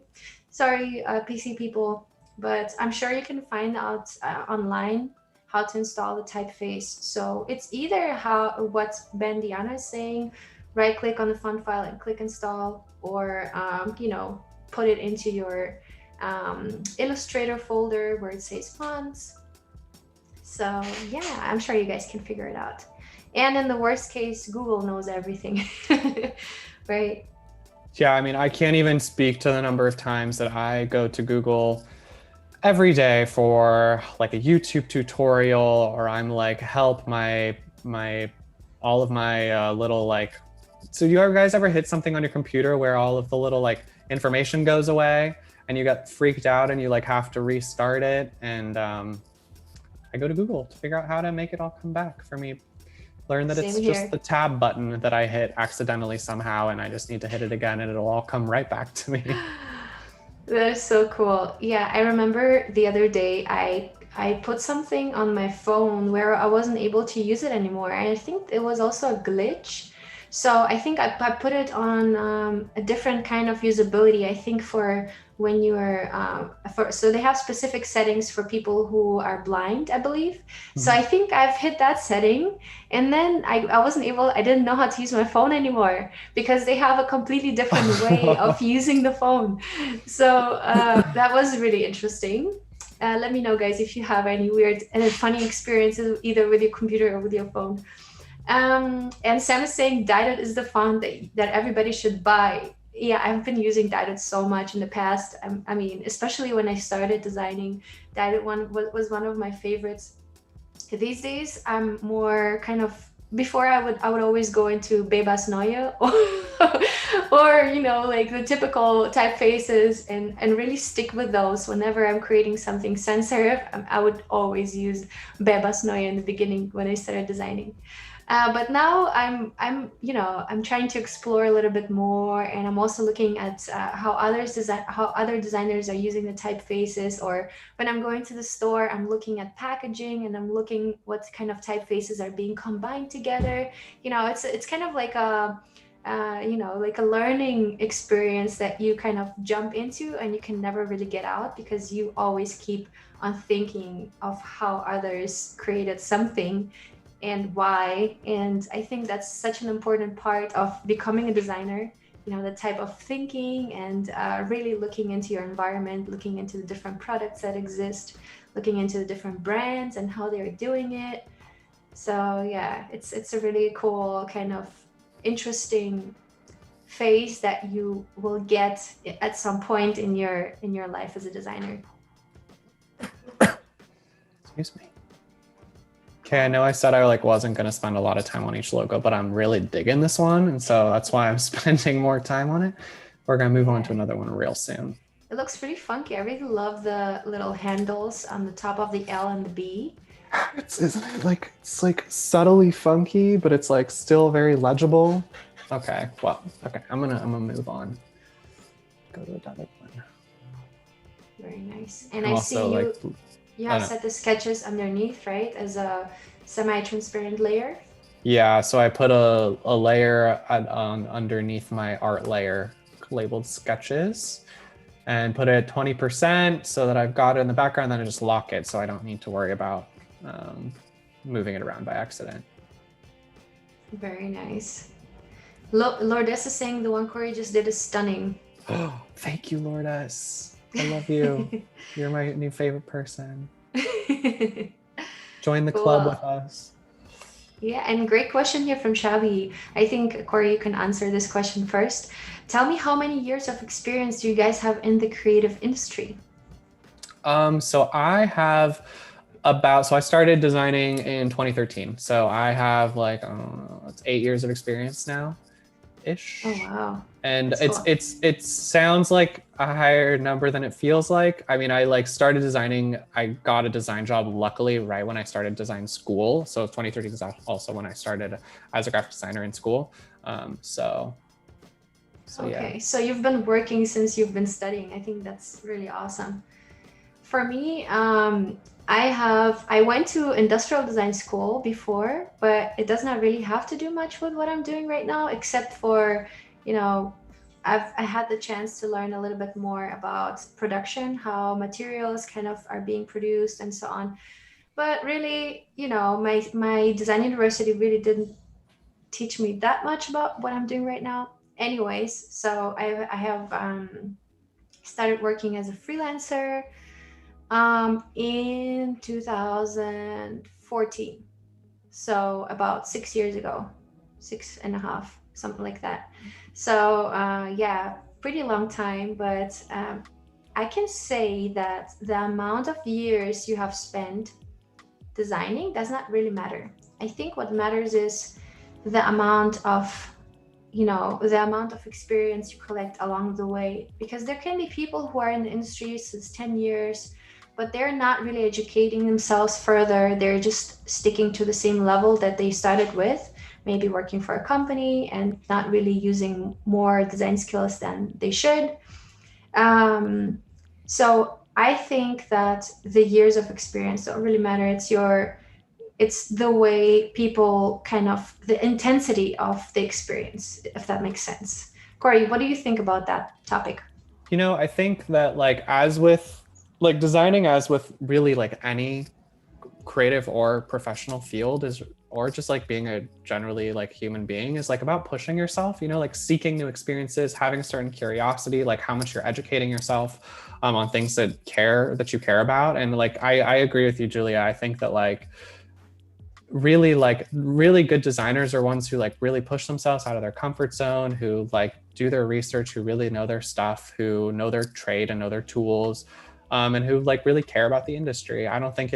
PC people, but I'm sure you can find out online how to install the typeface. So it's either what Bendiana is saying, right click on the font file and click install, or put it into your Illustrator folder where it says fonts. So yeah, I'm sure you guys can figure it out. And in the worst case, Google knows everything, right? Yeah, I mean, I can't even speak to the number of times that I go to Google every day for like a YouTube tutorial, or I'm like, help my all of my little like. So you guys ever hit something on your computer where all of the little like information goes away and you get freaked out and you like have to restart it? And I go to Google to figure out how to make it all come back for me. Learn that Same it's here. just the tab button that I hit accidentally somehow, and I just need to hit it again and it'll all come right back to me. That is so cool. Yeah, I remember the other day I put something on my phone where I wasn't able to use it anymore. And I think it was also a glitch. So I think I put it on a different kind of usability. I think for when you are, so they have specific settings for people who are blind, I believe. So I think I've hit that setting, and then I wasn't able, I didn't know how to use my phone anymore because they have a completely different way of using the phone. So that was really interesting. Let me know, guys, if you have any weird and funny experiences either with your computer or with your phone. And Sam is saying Didot is the font that everybody should buy. Yeah, I've been using Didot so much in the past. I mean, especially when I started designing, Didot was one of my favorites. These days, I'm more kind of, before I would always go into Bebas Neue or like the typical typefaces and really stick with those whenever I'm creating something sans serif. I would always use Bebas Neue in the beginning when I started designing. But now I'm trying to explore a little bit more, and I'm also looking at how other designers are using the typefaces. Or when I'm going to the store, I'm looking at packaging and I'm looking what kind of typefaces are being combined together. It's kind of like a like a learning experience that you kind of jump into and you can never really get out, because you always keep on thinking of how others created something and why. And I think that's such an important part of becoming a designer, the type of thinking and really looking into your environment, looking into the different products that exist, looking into the different brands and how they're doing it. So yeah, it's a really cool kind of interesting phase that you will get at some point in your life as a designer. Excuse me. Okay, I know I said I wasn't going to spend a lot of time on each logo, but I'm really digging this one, and so that's why I'm spending more time on it. We're going to move on to another one real soon. It looks pretty funky. I really love the little handles on the top of the L and the B. Isn't it like, it's like subtly funky, but it's like still very legible. Okay, well, okay, I'm gonna move on. Go to another one. Very nice. And I'm I also see like, you I have don't know. set the sketches underneath, right? As a semi-transparent layer. Yeah, so I put a layer on underneath my art layer labeled sketches and put it at 20% so that I've got it in the background, then I just lock it so I don't need to worry about moving it around by accident. Very nice. Lourdes is saying the one Cory just did is stunning. Oh, thank you, Lourdes. I love you. You're my new favorite person. Join the club Cool. with us. Yeah, and great question here from Shabby. I think, Cory, you can answer this question first. Tell me, how many years of experience do you guys have in the creative industry? So I have so I started designing in 2013. So I have like, I don't know, it's 8 years of experience now Oh, ish. wow. And That's cool. it sounds like a higher number than it feels like. I mean, I like started designing, I got a design job luckily right when I started design school. So 2013 is also when I started as a graphic designer in school. So yeah. Okay, so you've been working since you've been studying. I think that's really awesome. For me, I went to industrial design school before, but it does not really have to do much with what I'm doing right now, except for, you know, I had the chance to learn a little bit more about production, how materials kind of are being produced and so on. But really, my design university really didn't teach me that much about what I'm doing right now. Anyways, so I have started working as a freelancer in 2014. So about 6 years ago, 6.5, something like that. So yeah, pretty long time, but I can say that the amount of years you have spent designing does not really matter. I think what matters is the amount of the amount of experience you collect along the way, because there can be people who are in the industry since 10 years, but they're not really educating themselves further. They're just sticking to the same level that they started with, maybe working for a company and not really using more design skills than they should. So I think that the years of experience don't really matter. It's the way people kind of, the intensity of the experience, if that makes sense. Cory, what do you think about that topic? I think that like as with like designing, as with really like any creative or professional field is, or just like being a generally like human being, is like about pushing yourself, like seeking new experiences, having a certain curiosity, like how much you're educating yourself on things that you care about. And like I agree with you, Julia. I think that like really good designers are ones who like really push themselves out of their comfort zone, who like do their research, who really know their stuff, who know their trade and know their tools, and who like really care about the industry. I don't think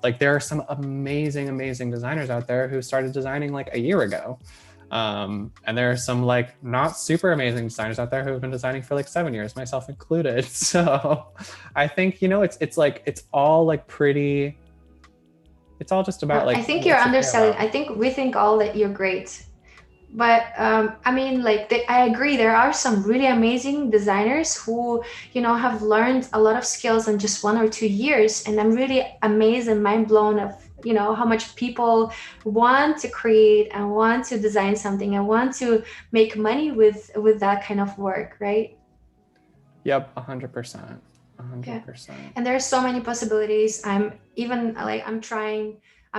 like there are some amazing designers out there who started designing like a year ago. And there are some like not super amazing designers out there who have been designing for like 7 years, myself included. So I think, it's like, it's all like pretty, it's all just about I like think you're what you care underselling. about. I think we think all that you're great. But I mean, like, I agree. There are some really amazing designers who, have learned a lot of skills in just 1 or 2 years. And I'm really amazed and mind blown of, how much people want to create and want to design something and want to make money with that kind of work, right? Yep, 100%. Yeah. 100%. And there are so many possibilities. I'm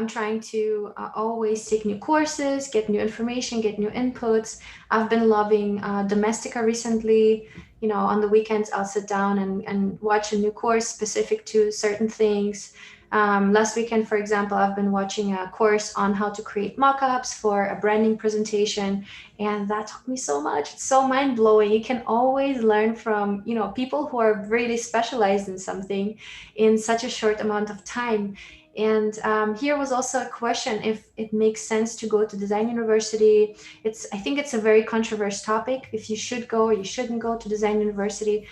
trying to always take new courses, get new information, get new inputs. I've been loving Domestika recently. On the weekends I'll sit down and watch a new course specific to certain things. Last weekend, for example, I've been watching a course on how to create mockups for a branding presentation, and that taught me so much. It's so mind-blowing. You can always learn from people who are really specialized in something in such a short amount of time. And here was also a question if it makes sense to go to design university. I think it's a very controversial topic, if you should go or you shouldn't go to design university.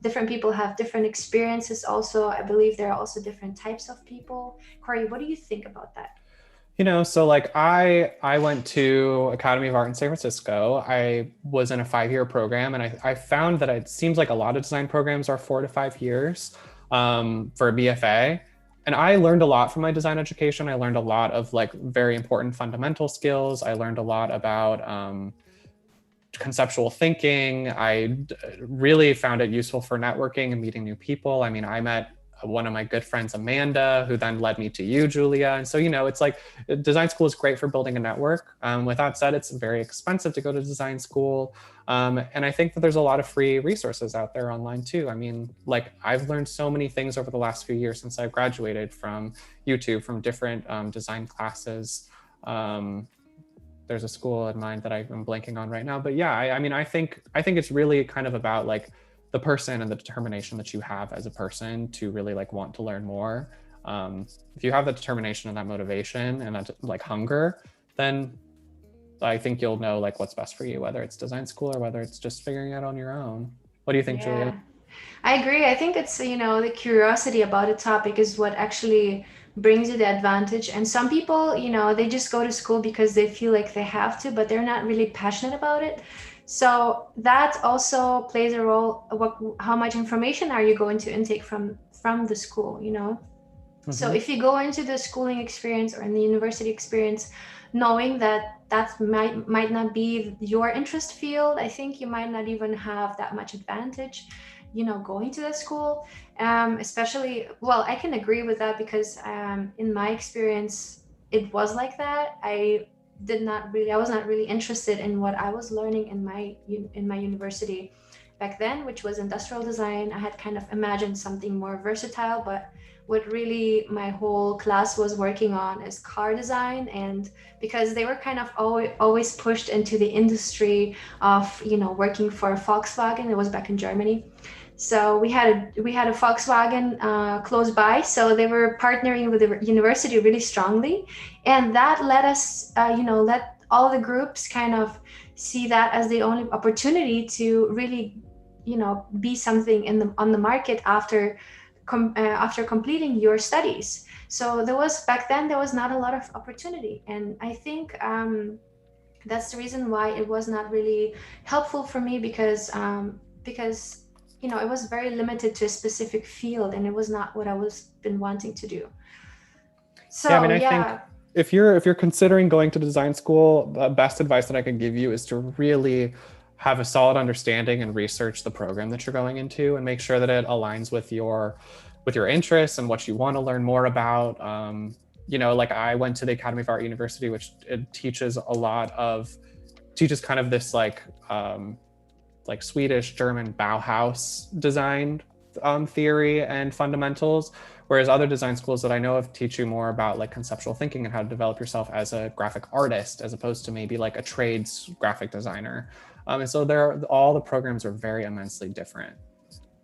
different people have different experiences. Also, I believe there are also different types of people. Cory, what do you think about that? So like I went to Academy of Art in San Francisco. I was in a 5-year program, and I found that it seems like a lot of design programs are 4 to 5 years for a BFA. And I learned a lot from my design education. I learned a lot of like very important fundamental skills. I learned a lot about conceptual thinking. Really found it useful for networking and meeting new people. I mean, I met one of my good friends, Amanda, who then led me to you, Julia. And so, it's like design school is great for building a network. With that said, it's very expensive to go to design school. And I think that there's a lot of free resources out there online too. I mean, like I've learned so many things over the last few years since I graduated from YouTube, from different design classes. There's a school in mind that I'm blanking on right now, but yeah, I mean, I think it's really kind of about like the person and the determination that you have as a person to really like want to learn more. If you have the determination and that motivation and that like hunger, then I think you'll know like what's best for you, whether it's design school or whether it's just figuring it out on your own. What do you think, Julia? Yeah, I agree. I think it's, the curiosity about a topic is what actually brings you the advantage. And some people, they just go to school because they feel like they have to, but they're not really passionate about it. So that also plays a role. How much information are you going to intake from the school? So Mm-hmm. if you go into the schooling experience or in the university experience, knowing that that might not be your interest field, I think you might not even have that much advantage, going to the school. Especially, well, I can agree with that because in my experience, it was like that. I was not really interested in what I was learning in my university back then, which was industrial design. I had kind of imagined something more versatile, but what really my whole class was working on is car design. And because they were kind of always pushed into the industry of working for Volkswagen, it was back in Germany. So we had a Volkswagen close by, so they were partnering with the university really strongly, and that let us let all the groups kind of see that as the only opportunity to really be something on the market after completing your studies. So back then there was not a lot of opportunity, and I think that's the reason why it was not really helpful for me because it was very limited to a specific field, and it was not what I was been wanting to do. Yeah, I So mean, I think yeah. if you're considering going to design school, the best advice that I could give you is to really have a solid understanding and research the program that you're going into and make sure that it aligns with your interests and what you want to learn more about. Like I went to the Academy of Art University, which it teaches kind of this like Swedish German Bauhaus design theory and fundamentals, whereas other design schools that I know of teach you more about like conceptual thinking and how to develop yourself as a graphic artist as opposed to maybe like a trades graphic designer. And so all the programs are very immensely different.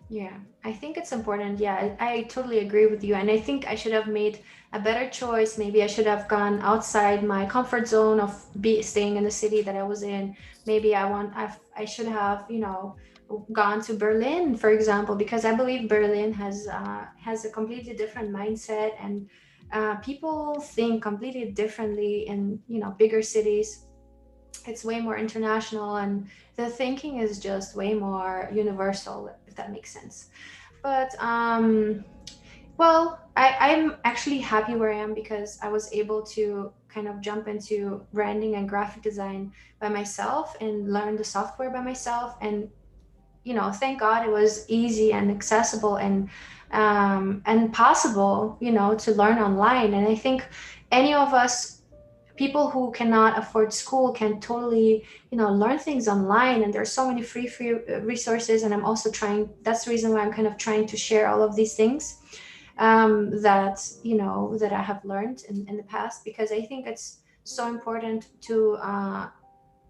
Yeah, I think it's important. Yeah, I totally agree with you. And I think I should have made a better choice. Maybe I should have gone outside my comfort zone of staying in the city that I was in. Maybe I should have, gone to Berlin, for example, because I believe Berlin has a completely different mindset, and people think completely differently in, bigger cities. It's way more international, and the thinking is just way more universal, if that makes sense. But well, I'm actually happy where I am because I was able to kind of jump into branding and graphic design by myself and learn the software by myself. And thank God it was easy and accessible and possible, to learn online. And I think any of us, people who cannot afford school, can totally learn things online, and there's so many free resources. And I'm also trying, that's the reason why I'm kind of trying to share all of these things that I have learned in the past, because I think it's so important to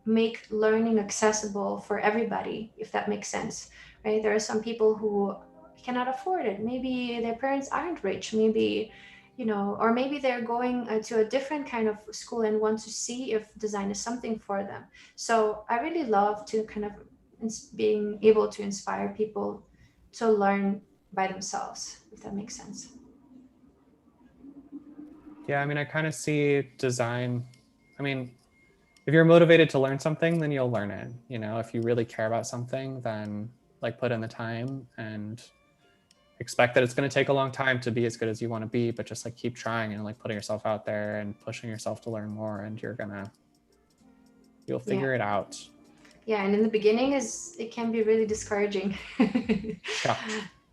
make learning accessible for everybody, if that makes sense, right? There are some people who cannot afford it. Maybe their parents aren't rich, maybe, or maybe they're going to a different kind of school and want to see if design is something for them. So I really love to kind of being able to inspire people to learn by themselves, if that makes sense. Yeah, I mean, I kind of see design. I mean, if you're motivated to learn something, then you'll learn it. You know, if you really care about something, then like put in the time and expect that it's going to take a long time to be as good as you want to be, but just like keep trying and like putting yourself out there and pushing yourself to learn more, and you'll Yeah. figure it out. Yeah, and in the beginning it can be really discouraging. Yeah.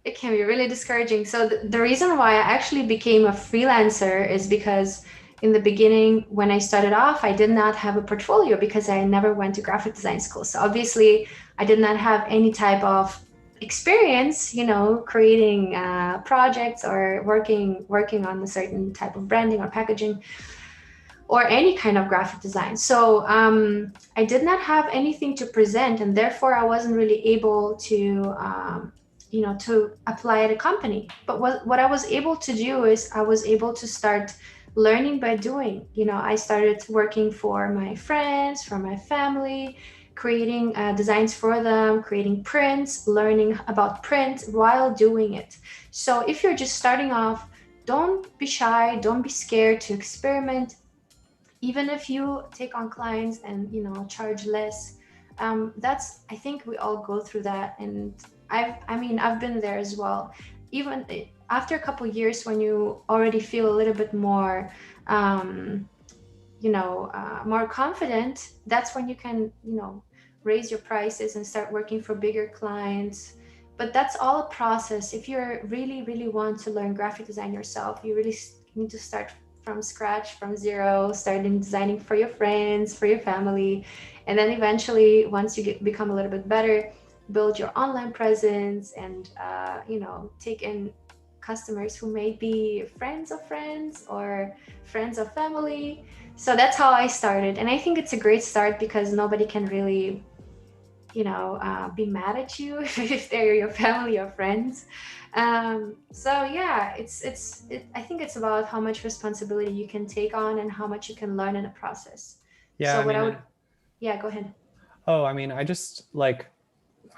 It can be really discouraging. So the reason why I actually became a freelancer is because in the beginning, when I started off, I did not have a portfolio because I never went to graphic design school. So obviously, I did not have any type of experience, creating projects or working on a certain type of branding or packaging or any kind of graphic design. So I did not have anything to present, and therefore I wasn't really able to, to apply at a company. But what I was able to do is I was able to start learning by doing. I started working for my friends, for my family, creating designs for them, creating prints, learning about print while doing it. So if you're just starting off, don't be shy, don't be scared to experiment, even if you take on clients and charge less. That's, I think we all go through that, and I've been there as well. Even after a couple years, when you already feel a little bit more more confident, that's when you can raise your prices and start working for bigger clients. But that's all a process. If you really want to learn graphic design yourself, you really need to start from scratch, from zero, starting designing for your friends, for your family, and then eventually, once you become a little bit better, build your online presence and take in customers who may be friends of friends or friends of family. So that's how I started, and I think it's a great start because nobody can really be mad at you if they're your family or friends. So yeah, I think it's about how much responsibility you can take on and how much you can learn in the process. Yeah, So I what I mean, would, yeah, go ahead. I mean, I just like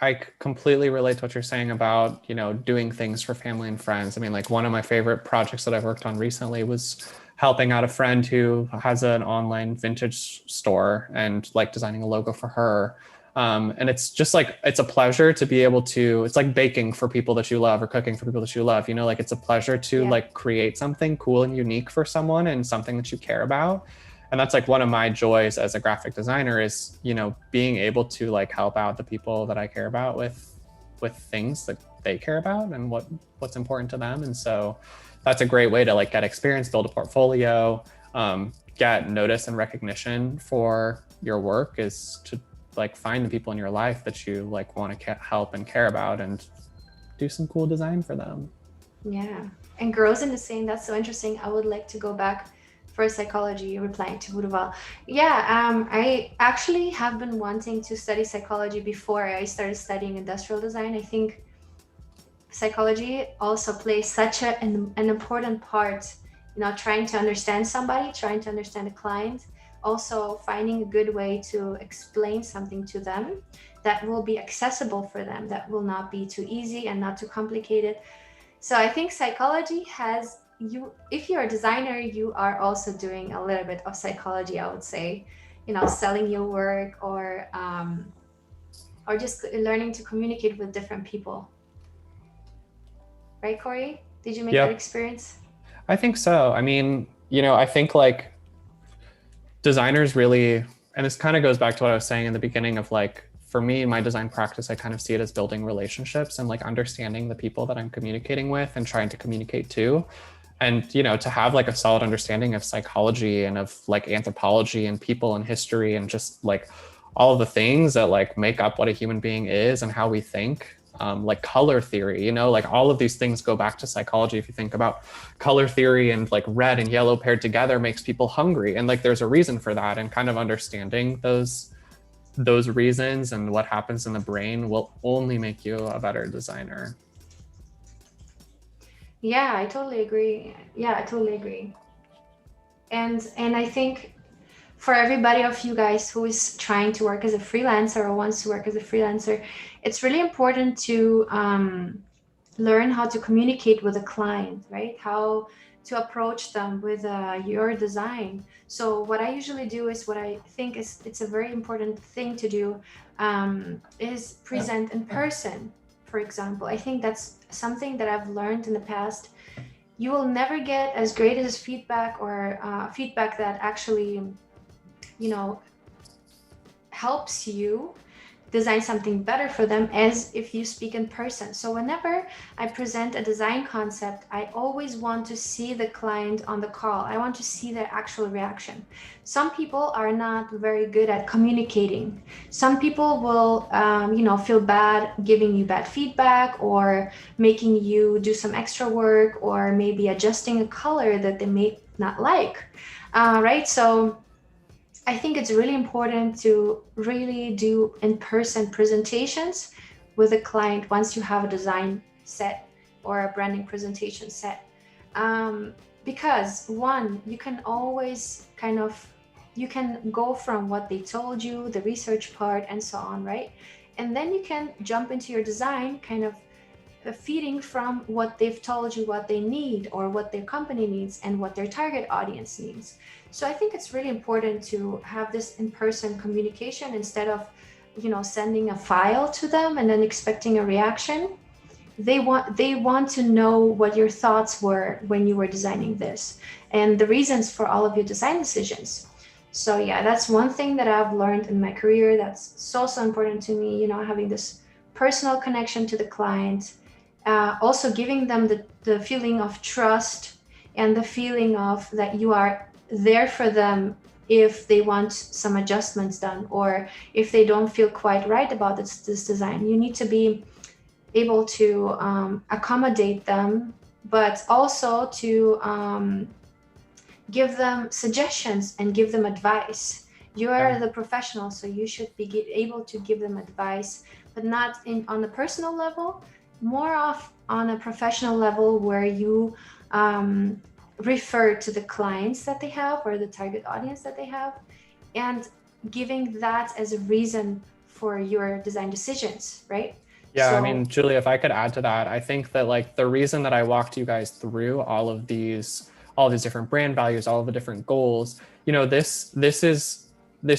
I completely relate to what you're saying about, doing things for family and friends. I mean, like one of my favorite projects that I've worked on recently was helping out a friend who has an online vintage store and like designing a logo for her. And it's just like, it's a pleasure to be able to, it's like baking for people that you love or cooking for people that you love, like it's a pleasure to Yeah. like create something cool and unique for someone and something that you care about. And that's like one of my joys as a graphic designer is being able to like help out the people that I care about with things that they care about and what's important to them. And so that's a great way to like get experience, build a portfolio, get notice and recognition for your work, is to like find the people in your life that you like want to help and care about and do some cool design for them. Yeah, and girls in the same, that's so interesting. I would like to go back for psychology, replying to Budoval. Yeah, I actually have been wanting to study psychology before I started studying industrial design. I think psychology also plays such an important part, trying to understand somebody, trying to understand a client, also finding a good way to explain something to them that will be accessible for them, that will not be too easy and not too complicated. So I think psychology has you, if you're a designer, you are also doing a little bit of psychology, I would say, selling your work or just learning to communicate with different people. Right, Cory? Did you make that Yep. experience? I think so. I mean, I think like designers really, and this kind of goes back to what I was saying in the beginning of like, for me, in my design practice, I kind of see it as building relationships and like understanding the people that I'm communicating with and trying to communicate to. And, to have like a solid understanding of psychology and of like anthropology and people and history and just like all of the things that like make up what a human being is and how we think. Like color theory, like all of these things go back to psychology. If you think about color theory and like red and yellow paired together makes people hungry. And like there's a reason for that, and kind of understanding those reasons and what happens in the brain will only make you a better designer. Yeah, I totally agree. Yeah, I totally agree. And I think for everybody of you guys who is trying to work as a freelancer or wants to work as a freelancer, it's really important to learn how to communicate with a client, right? How to approach them with your design. So what I usually do is, what I think is it's a very important thing to do, is present in person. For example, I think that's something that I've learned in the past. You will never get as great as feedback, or feedback that actually, you know, helps you design something better for them, as if you speak in person. So whenever I present a design concept, I always want to see the client on the call. I want to see their actual reaction. Some people are not very good at communicating. Some people will, feel bad giving you bad feedback, or making you do some extra work, or maybe adjusting a color that they may not like, right? So I think it's really important to really do in-person presentations with a client once you have a design set or a branding presentation set. Because one, you can always you can go from what they told you, the research part, and so on, right? And then you can jump into your design, feeding from what they've told you what they need, or what their company needs, and what their target audience needs. So I think it's really important to have this in-person communication, instead of sending a file to them and then expecting a reaction. They want to know what your thoughts were when you were designing this, and the reasons for all of your design decisions. So yeah, that's one thing that I've learned in my career, that's so important to me, having this personal connection to the client, also giving them the feeling of trust, and the feeling of that you are there for them if they want some adjustments done, or if they don't feel quite right about this design. You need to be able to accommodate them, but also to give them suggestions and give them advice. You are Yeah. the professional, so you should be able to give them advice, but not on the personal level, more of on a professional level, where you refer to the clients that they have, or the target audience that they have, and giving that as a reason for your design decisions, right? Yeah, I So mean, Julia, if I could add to that, I think that like the reason that I walked you guys through all these different brand values, all of the different goals, this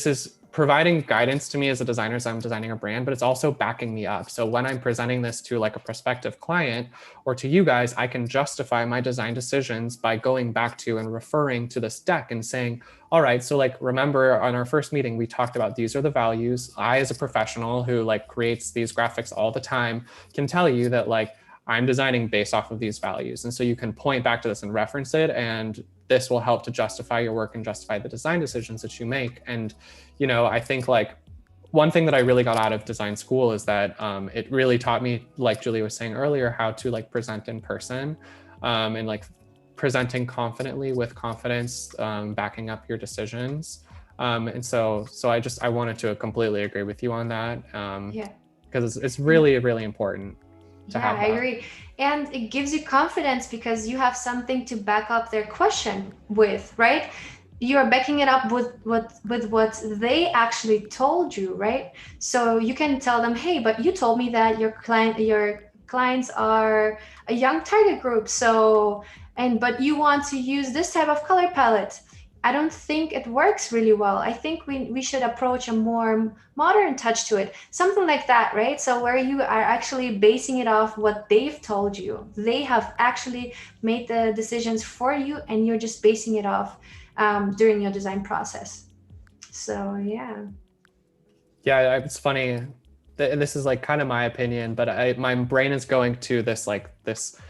is providing guidance to me as a designer as I'm designing a brand, but it's also backing me up. So when I'm presenting this to like a prospective client or to you guys, I can justify my design decisions by going back to and referring to this deck and saying, all right, so like remember on our first meeting we talked about these are the values. I, as a professional who like creates these graphics all the time, can tell you that like I'm designing based off of these values. And so you can point back to this and reference it, and this will help to justify your work and justify the design decisions that you make. And I think like one thing that I really got out of design school is that it really taught me, like Julia was saying earlier, how to like present in person, and like presenting confidently with confidence, backing up your decisions. And so I wanted to completely agree with you on that, yeah. because it's And really, really important to yeah, have I that. agree. And it gives you confidence because you have something to back up their question with, right? You're backing it up with what they actually told you, right? So you can tell them, hey, but you told me that your clients are a young target group. So, but you want to use this type of color palette. I don't think it works really well. I think we should approach a more modern touch to it, something like that, right? So where you are actually basing it off what they've told you. They have actually made the decisions for you, and you're just basing it off during your design process. So yeah. Yeah, it's funny. This is like kind of my opinion, but my brain is going to this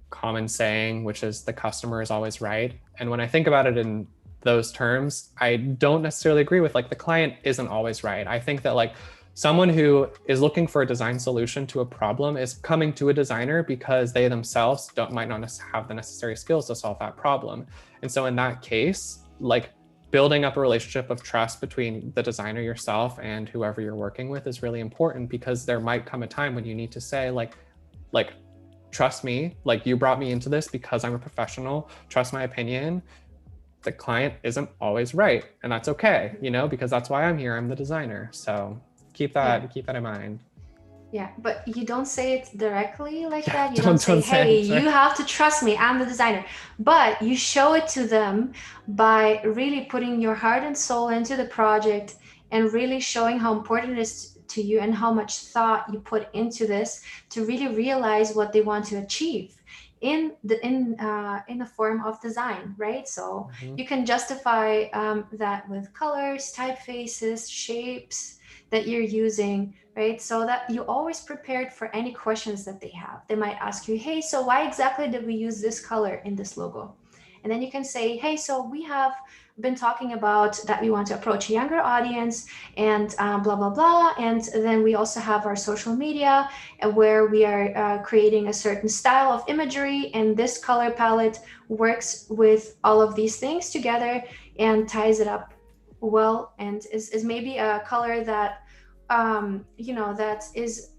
common saying, which is the customer is always right. And when I think about it in those terms, I don't necessarily agree with like the client isn't always right. I think that like someone who is looking for a design solution to a problem is coming to a designer because they themselves might not have the necessary skills to solve that problem. And so in that case, like building up a relationship of trust between the designer yourself and whoever you're working with is really important, because there might come a time when you need to say like trust me, like you brought me into this because I'm a professional, trust my opinion. The client isn't always right, and that's okay, because that's why I'm here. I'm the designer. So keep Yeah. that in mind. Yeah, but you don't say it directly like Yeah, that. You don't say, don't say hey, anything. you have to trust me, I'm the designer. But you show it to them by really putting your heart and soul into the project and really showing how important it is to you and how much thought you put into this to really realize what they want to achieve in the form of design, right? So Mhm. you can justify that with colors, typefaces, shapes that you're using, right? So that you always prepared for any questions that they have. They might ask you, hey, so why exactly did we use this color in this logo? And then you can say, hey, so we have been talking about that we want to approach a younger audience and blah, blah, blah. And then we also have our social media where we are creating a certain style of imagery. And this color palette works with all of these things together and ties it up well and is maybe a color that that is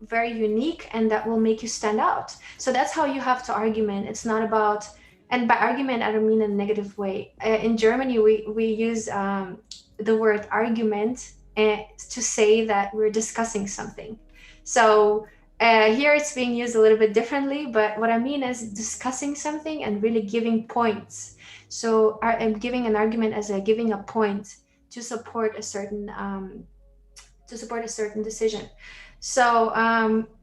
very unique and that will make you stand out. So that's how you have to argument. It's not about, and by argument I don't mean in a negative way. In Germany we use the word argument to say that we're discussing something. So here it's being used a little bit differently, but what I mean is discussing something and really giving points. So I'm giving an argument as a giving a point to support a certain decision. So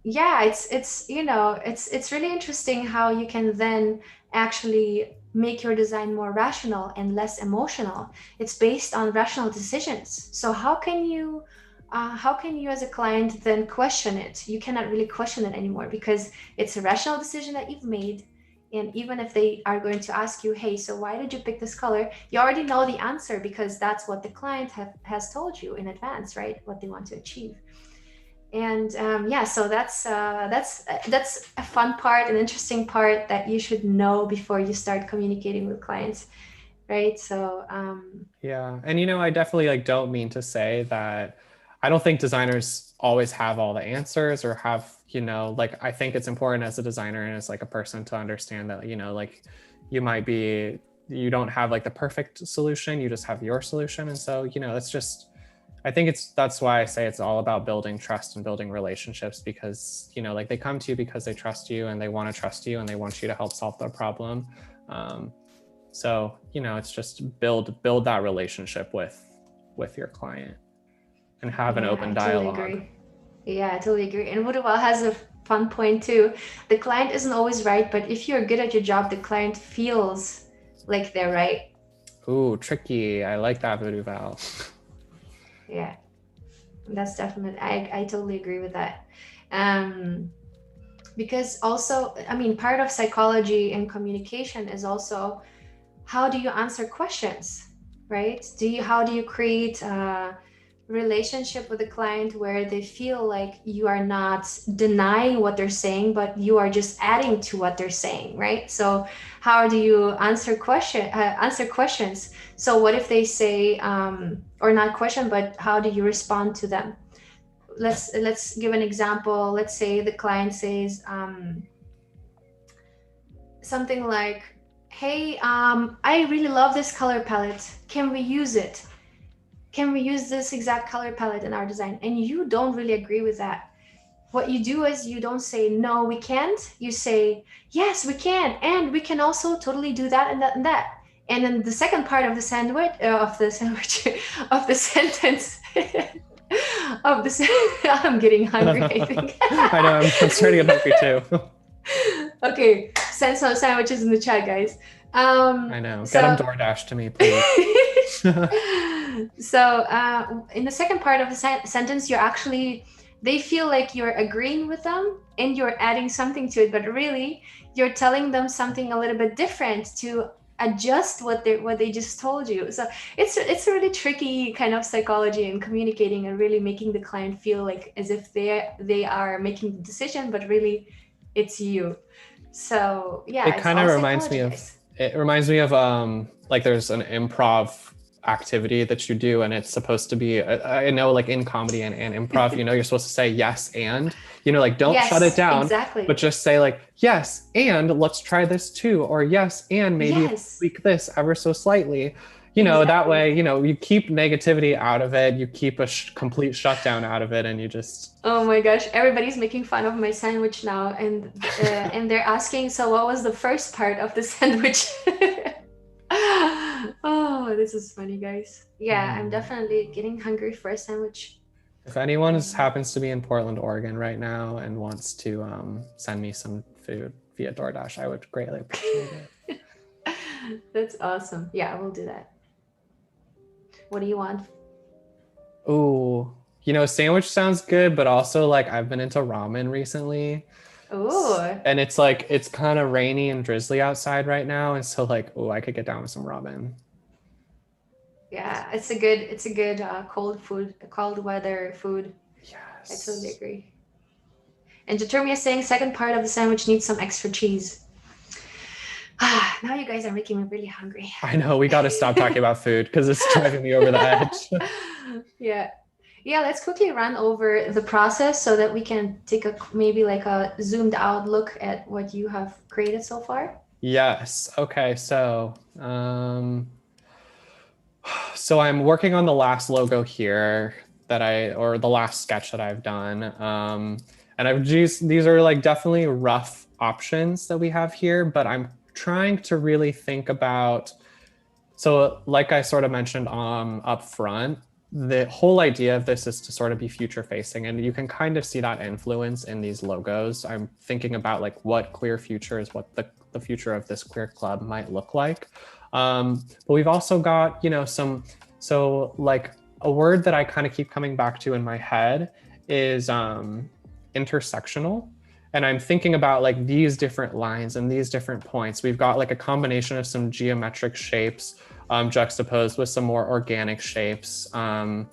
yeah, it's really interesting how you can then actually make your design more rational and less emotional. It's based on rational decisions. So how can you as a client then question it? You cannot really question it anymore because it's a rational decision that you've made. And even if they are going to ask you, hey, so why did you pick this color? You already know the answer because that's what the client has told you in advance, right? What they want to achieve. And yeah, so that's a fun part, an interesting part that you should know before you start communicating with clients, right? So Yeah. And I definitely like don't mean to say that I don't think designers always have all the answers or have, like I think it's important as a designer and as like a person to understand that, like you don't have like the perfect solution, you just have your solution. And so, it's just I think that's why I say it's all about building trust and building relationships because, like they come to you because they trust you and they want to trust you and they want you to help solve their problem. So, it's just build that relationship with your client and have an yeah, open I totally dialogue. agree. Yeah, I totally agree. And Woodwell has a fun point too. The client isn't always right, but if you're good at your job, the client feels like they're right. Ooh, tricky. I like that, Voodoo Val. Yeah, that's definitely, I totally agree with that. Um, because also, I mean, part of psychology and communication is also how do you answer questions, right? How do you create a relationship with a client where they feel like you are not denying what they're saying, but you are just adding to what they're saying, right? So how do you answer questions? So what if they say or not question, but how do you respond to them? Let's give an example. Let's say the client says something like, hey, I really love this color palette. Can we use it? Can we use this exact color palette in our design? And you don't really agree with that. What you do is you don't say, no, we can't. You say, yes, we can. And we can also totally do that and that and that. And then the second part of the sandwich, of the sentence, I'm getting hungry, I think. I know, I'm starting to get hungry too. Okay, send some sandwiches in the chat, guys. I know. Get them So, DoorDash to me, please. so in the second part of the sentence, you're actually, they feel like you're agreeing with them and you're adding something to it, but really you're telling them something a little bit different to adjust what they just told you. So it's a really tricky kind of psychology in communicating and really making the client feel like as if they are making the decision, but really it's you. So yeah, It it's kind all of psychology, guys. reminds me of like there's an improv activity that you do and it's supposed to be I know like in comedy and improv, you're supposed to say yes and, like don't shut it Yes, down, but exactly. just say like yes and let's try this too, or yes and maybe if we Yes. tweak this ever so slightly, you know, that Exactly. way, you know, you keep negativity out of it, you keep a complete shutdown out of it, and you just Oh my gosh, everybody's making fun of my sandwich now, and they're asking, so what was the first part of the sandwich? Oh, this is funny, guys. Yeah, I'm Mhm. definitely getting hungry for a sandwich. If anyone Um, happens to be in Portland, Oregon right now and wants to send me some food via DoorDash, I would greatly appreciate it. that's awesome. Yeah, we'll do that. What do you want? Ooh, you know, sandwich sounds good, but also like I've been into ramen recently. Oh, And it's like it's kind of rainy and drizzly outside right now. And so like, oh, I could get down with some ramen. yeah, it's a good cold food, cold weather food. I totally Yes. agree. And Determia is saying second part of the sandwich needs some extra cheese. Ah, now you guys are making me really hungry. I know we got to stop talking about food because it's driving me over the edge. Yeah. Yeah, let's quickly run over the process so that we can take a maybe like a zoomed out look at what you have created so far. Yes. Okay. So I'm working on the last logo here or the last sketch that I've done. And I've used, these are like definitely rough options that we have here, but I'm trying to really think about, so like I sort of mentioned up front, the whole idea of this is to sort of be future facing, and you can kind of see that influence in these logos. I'm thinking about like what queer future is, what the future of this queer club might look like. But we've also got, you know, so like a word that I kind of keep coming back to in my head is intersectional. And I'm thinking about like these different lines and these different points. We've got like a combination of some geometric shapes juxtaposed with some more organic shapes. I mean,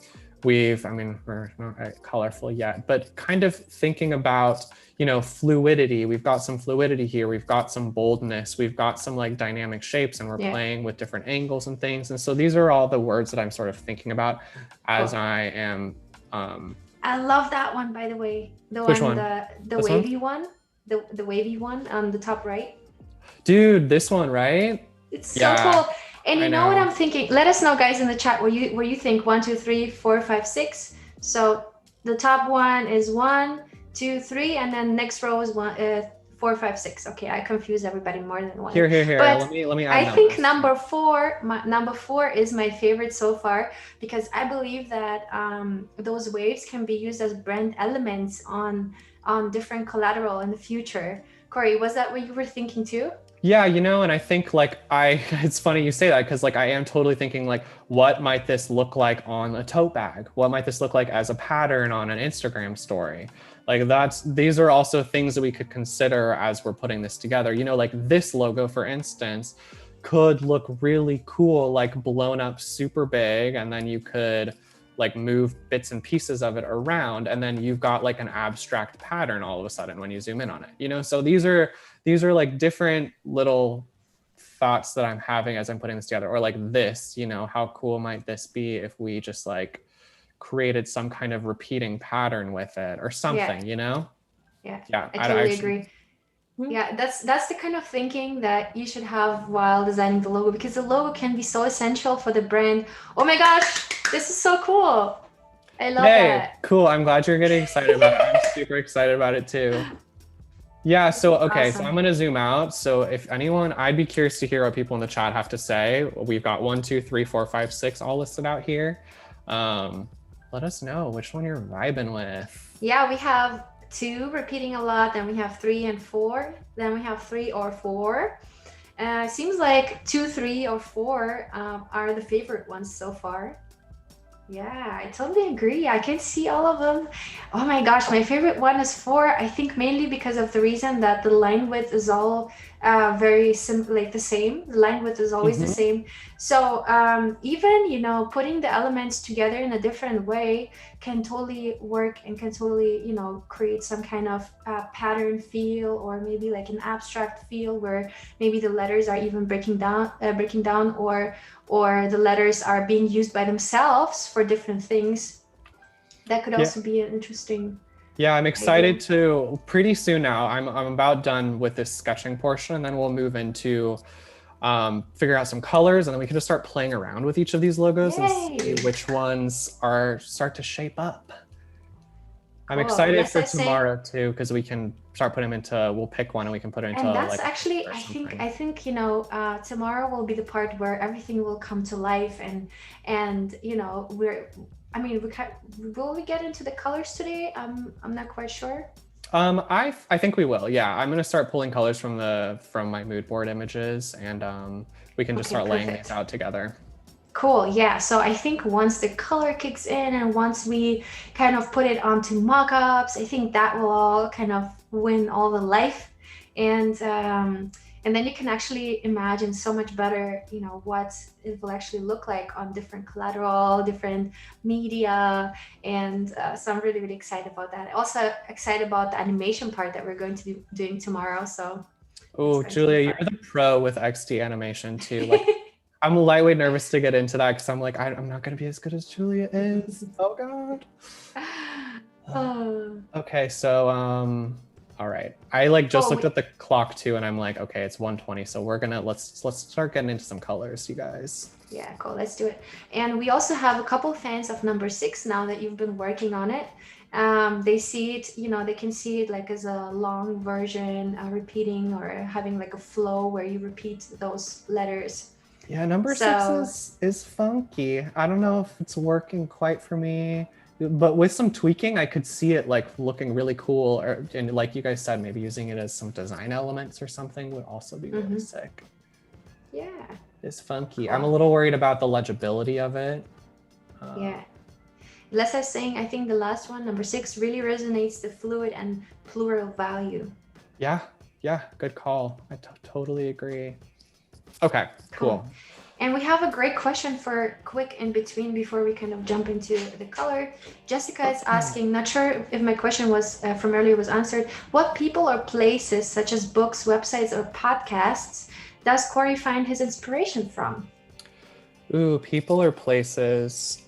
we're not colorful yet, but kind of thinking about, you know, fluidity. We've got some fluidity here. We've got some boldness. We've got some like dynamic shapes, and we're Yeah. playing with different angles and things. And so these are all the words that I'm sort of thinking about as Cool. I am. I love that one, by the way. Which one? The This one? wavy one, the wavy one on the top right. Dude, this one, right? It's so Yeah, cool. And I you know what know. I'm thinking? Let us know, guys, in the chat where you think 1, 2, 3, 4, 5, 6. So the top one is 1, 2, 3, and then next row is 1, 4, 5, 6. Okay, I confuse everybody more than one. Here. But Let me add I think numbers. number four is my favorite so far because I believe that those waves can be used as brand elements on different collateral in the future. Cory, was that what you were thinking too? Yeah, you know, and I think like it's funny you say that because like I am totally thinking like, what might this look like on a tote bag? What might this look like as a pattern on an Instagram story? Like these are also things that we could consider as we're putting this together. You know, like this logo, for instance, could look really cool, like blown up super big, and then you could like move bits and pieces of it around, and then you've got like an abstract pattern all of a sudden when you zoom in on it. You know, so these are like different little thoughts that I'm having as I'm putting this together. Or like this, you know, how cool might this be if we just like created some kind of repeating pattern with it or Yeah. something, you know? Yeah, Yeah, I I totally should. agree. Yeah, that's the kind of thinking that you should have while designing the logo because the logo can be so essential for the brand. Oh my gosh, this is so cool. I love Yay, that. cool. I'm glad you're getting excited about it. I'm super excited about it too. Yeah, This so is okay, so I'm awesome. gonna zoom out. So if anyone, I'd be curious to hear what people in the chat have to say. We've got 1, 2, 3, 4, 5, 6 all listed out here. Um, Let us know which one you're vibing with. Yeah, we have two repeating a lot, then we have 3 and 4, then we have 3 or 4. Seems like 2, 3, or 4 are the favorite ones so far. Yeah, I totally agree. I can see all of them. Oh my gosh, my favorite one is 4. I think mainly because of the reason that the line width is all very simple, like the same. The line width is always the Mhm. same. So even, you know, putting the elements together in a different way can totally work and can totally, you know, create some kind of pattern feel or maybe like an abstract feel where maybe the letters are even breaking down or the letters are being used by themselves for different things. That could Yeah. also be an interesting Yeah, I'm idea. excited to pretty soon now. I'm about done with this sketching portion, and then we'll move into figure out some colors, and then we can just start playing around with each of these logos and see Yay. which ones start to shape up. I'm Cool. excited Let's for say, tomorrow too, because we can start putting them into, we'll pick one and we can put it into and that's like a actually, or I think, something. I think, tomorrow will be the part where everything will come to life, and I mean, will we get into the colors today? I'm not quite sure. I think we will. Yeah, I'm gonna start pulling colors from my mood board images, and we can just Okay, start laying these perfect. out together. Cool. Yeah. So I think once the color kicks in and once we kind of put it onto mockups, I think that will all kind of win all the life. And then you can actually imagine so much better, what it will actually look like on different collateral, different media. And so I'm really, really excited about that. Also excited about the animation part that we're going to be doing tomorrow. So it's Oh, going to be Julia, you're fun. the pro with XD animation too. Like, I'm lightweight nervous to get into that because I'm like, I'm not gonna be as good as Julia is. Oh God. Oh. Okay, so all right. I like just Oh, looked at the clock too, and I'm like, okay, it's 1:20, so let's start getting into some colors, you guys. yeah, cool. Let's do it. And we also have a couple fans of number 6 now that you've been working on it. They see it, they can see it like as a long version, repeating or having like a flow where you repeat those letters. Yeah, number 6 So, is funky. I don't know if it's working quite for me, but with some tweaking, I could see it like looking really cool. And like you guys said, maybe using it as some design elements or something would also be really sick. yeah, It's funky. I'm a cool. little worried about the legibility of it. Yeah. Less I saying, I think the last one, number 6, really resonates the fluid and plural value. Yeah, yeah, good call. I totally agree. Okay, Cool. cool. And we have a great question for quick in between before we kind of jump into the color. Jessica is asking, not sure if my question was from earlier was answered. What people or places, such as books, websites, or podcasts, does Cory find his inspiration from? Ooh, people or places.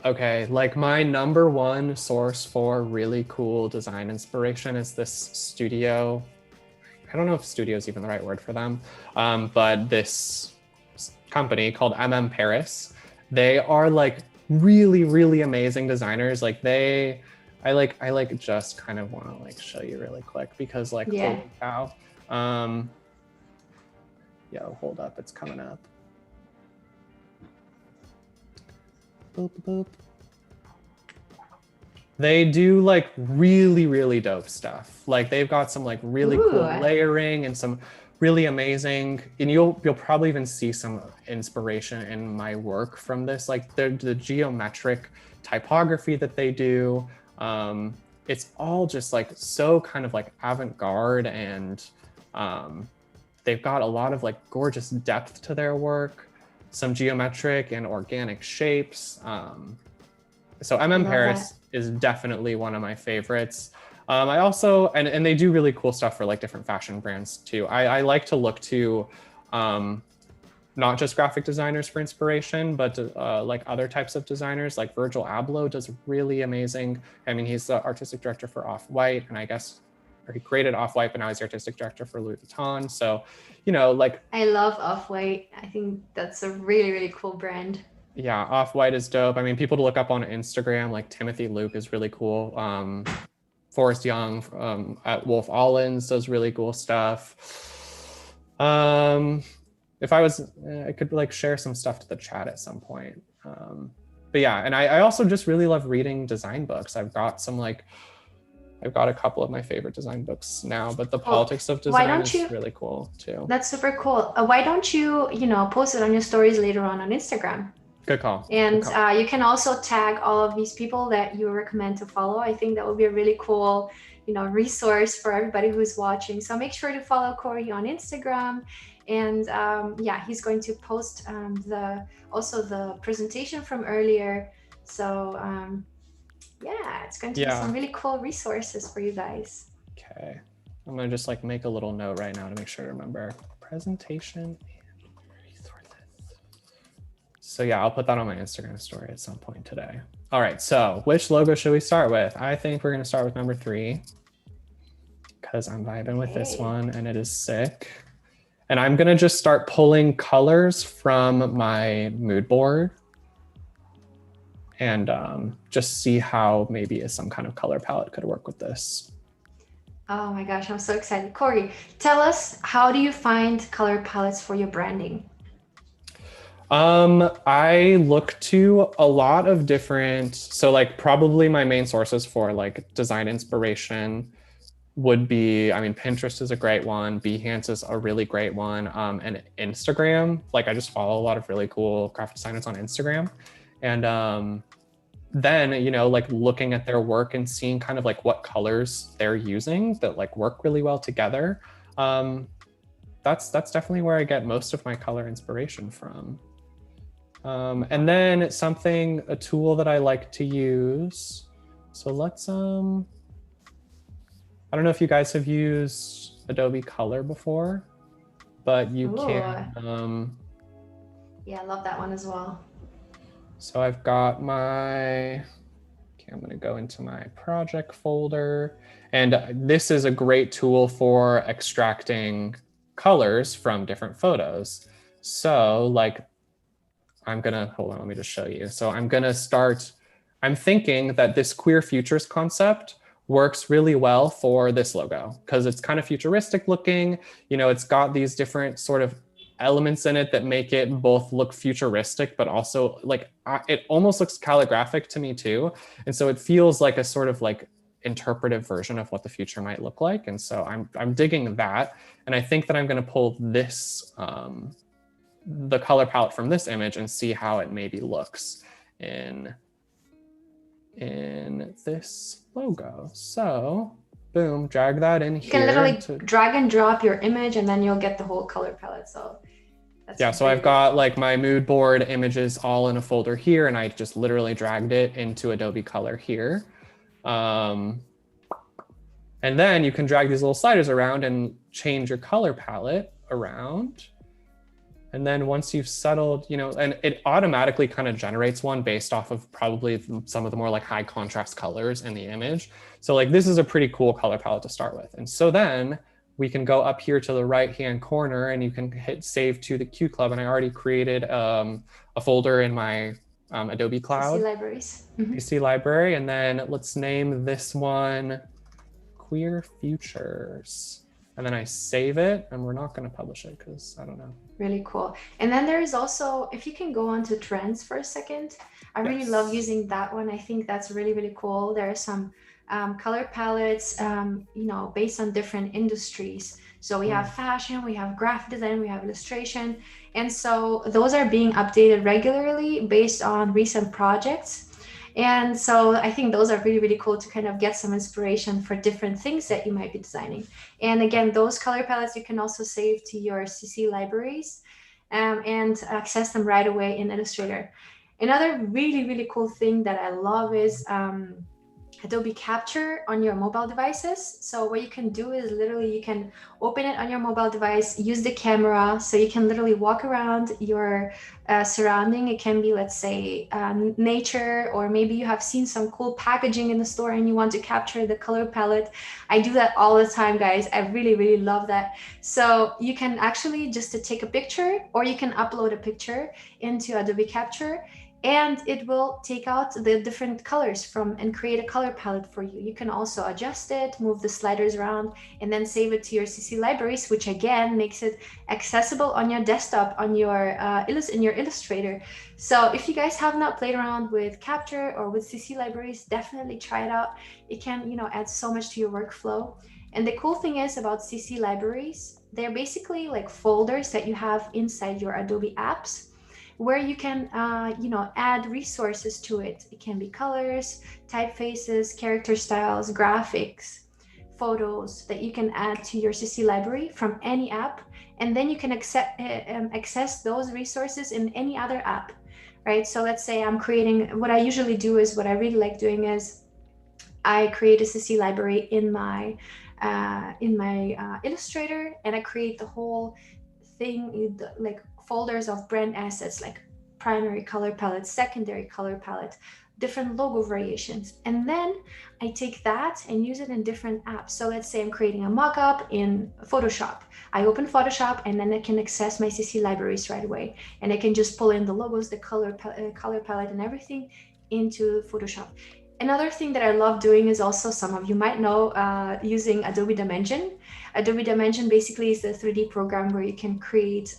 Okay, like my number one source for really cool design inspiration is this studio. I don't know if studio is even the right word for them, but this company called Paris. They are like really, really amazing designers. I just kind of want to like show you really quick because like, Yeah. holy cow. Yo, hold up, it's coming up. Boop, boop. They do like really, really dope stuff. Like they've got some like really cool layering and some really amazing, and you'll probably even see some inspiration in my work from this. Like the geometric typography that they do. It's all just like so kind of like avant-garde, and they've got a lot of like gorgeous depth to their work, some geometric and organic shapes. So Paris is definitely one of my favorites. I also, and they do really cool stuff for like different fashion brands too. I like to look to not just graphic designers for inspiration, but like other types of designers. Like Virgil Abloh does really amazing. I mean, he's the artistic director for Off-White, and I guess, or he created Off-White, but now he's the artistic director for Louis Vuitton. So, like. I love Off-White. I think that's a really, really cool brand. Yeah, Off-White is dope. I mean, people to look up on Instagram, like Timothy Luke is really cool. Forrest Young at Wolf Allens does really cool stuff. If I could like share some stuff to the chat at some point. But yeah, and I also just really love reading design books. I've got a couple of my favorite design books now, but the politics of design is really cool too. That's super cool. Why don't you, post it on your stories later on Instagram? Good call. And you can also tag all of these people that you recommend to follow. I think that would be a really cool, resource for everybody who's watching. So make sure to follow Cory on Instagram. And yeah, he's going to post the presentation from earlier. So yeah, it's going to be some really cool resources for you guys. Okay. I'm going to just like make a little note right now to make sure to remember presentation. So yeah, I'll put that on my Instagram story at some point today. All right, so which logo should we start with? I think we're gonna start with number 3 because I'm vibing with this one and it is sick. And I'm gonna just start pulling colors from my mood board and just see how maybe some kind of color palette could work with this. Oh my gosh, I'm so excited. Cory, tell us, how do you find color palettes for your branding? I look to a lot of different, so like probably my main sources for like design inspiration would be, I mean, Pinterest is a great one. Behance is a really great one. And Instagram, like I just follow a lot of really cool graphic designers on Instagram. And then, you know, like looking at their work and seeing kind of like what colors they're using that like work really well together. That's definitely where I get most of my color inspiration from. And then a tool that I like to use. So let's, I don't know if you guys have used Adobe Color before, but you Ooh, can, yeah, I love that one as well. so I've got okay, I'm gonna go into my project folder, and this is a great tool for extracting colors from different photos. So like hold on, let me just show you. So I'm thinking that this queer futures concept works really well for this logo because it's kind of futuristic looking. You know, it's got these different sort of elements in it that make it both look futuristic, but also like it almost looks calligraphic to me too. And so it feels like a sort of like interpretive version of what the future might look like. And so I'm digging that. And I think that I'm going to pull this, the color palette from this image and see how it maybe looks in this logo. So boom, drag that in You here. can literally drag and drop your image and then you'll get the whole color palette. So that's yeah, so I've got like my mood board images all in a folder here, and I just literally dragged it into Adobe Color here. And then you can drag these little sliders around and change your color palette around. And then once you've settled, you know, and it automatically kind of generates one based off of probably some of the more like high contrast colors in the image. So like this is a pretty cool color palette to start with. And so then we can go up here to the right-hand corner and you can hit save to the Q Club. And I already created a folder in my Adobe Cloud. CC libraries. CC library. And then let's name this one Queer Futures. And then I save it, and we're not going to publish it because I don't know. Really cool. And then there is also, if you can go on to trends for a second, I really love using that one. I think that's really, really cool. There are some color palettes, you know, based on different industries. So we have fashion, we have graphic design, we have illustration. And so those are being updated regularly based on recent projects. And so I think those are really, really cool to kind of get some inspiration for different things that you might be designing. And again, those color palettes you can also save to your CC libraries and access them right away in Illustrator. Another really, really cool thing that I love is Adobe Capture on your mobile devices. So what you can do is literally you can open it on your mobile device, use the camera, so you can literally walk around your surrounding. It can be, let's say, nature, or maybe you have seen some cool packaging in the store and you want to capture the color palette. I do that all the time, guys. I really, really love that. So you can actually just to take a picture, or you can upload a picture into Adobe Capture, and it will take out the different colors from and create a color palette for you. You can also adjust it, move the sliders around, and then save it to your CC libraries, which again makes it accessible on your desktop, on your in your Illustrator. So if you guys have not played around with Capture or with CC libraries, definitely try it out. It can, you know, add so much to your workflow. And the cool thing is about CC libraries, they're basically like folders that you have inside your Adobe apps, where you can, you know, add resources to it. It can be colors, typefaces, character styles, graphics, photos that you can add to your CC library from any app. And then you can access those resources in any other app, right? So let's say I'm creating, what I usually do is, what I really like doing is I create a CC library in my Illustrator, and I create the whole thing, like folders of brand assets, like primary color palette, secondary color palette, different logo variations. And then I take that and use it in different apps. So let's say I'm creating a mockup in Photoshop. I open Photoshop and then I can access my CC libraries right away. And I can just pull in the logos, the color palette and everything into Photoshop. Another thing that I love doing is also, some of you might know, using Adobe Dimension. Adobe Dimension basically is the 3D program where you can create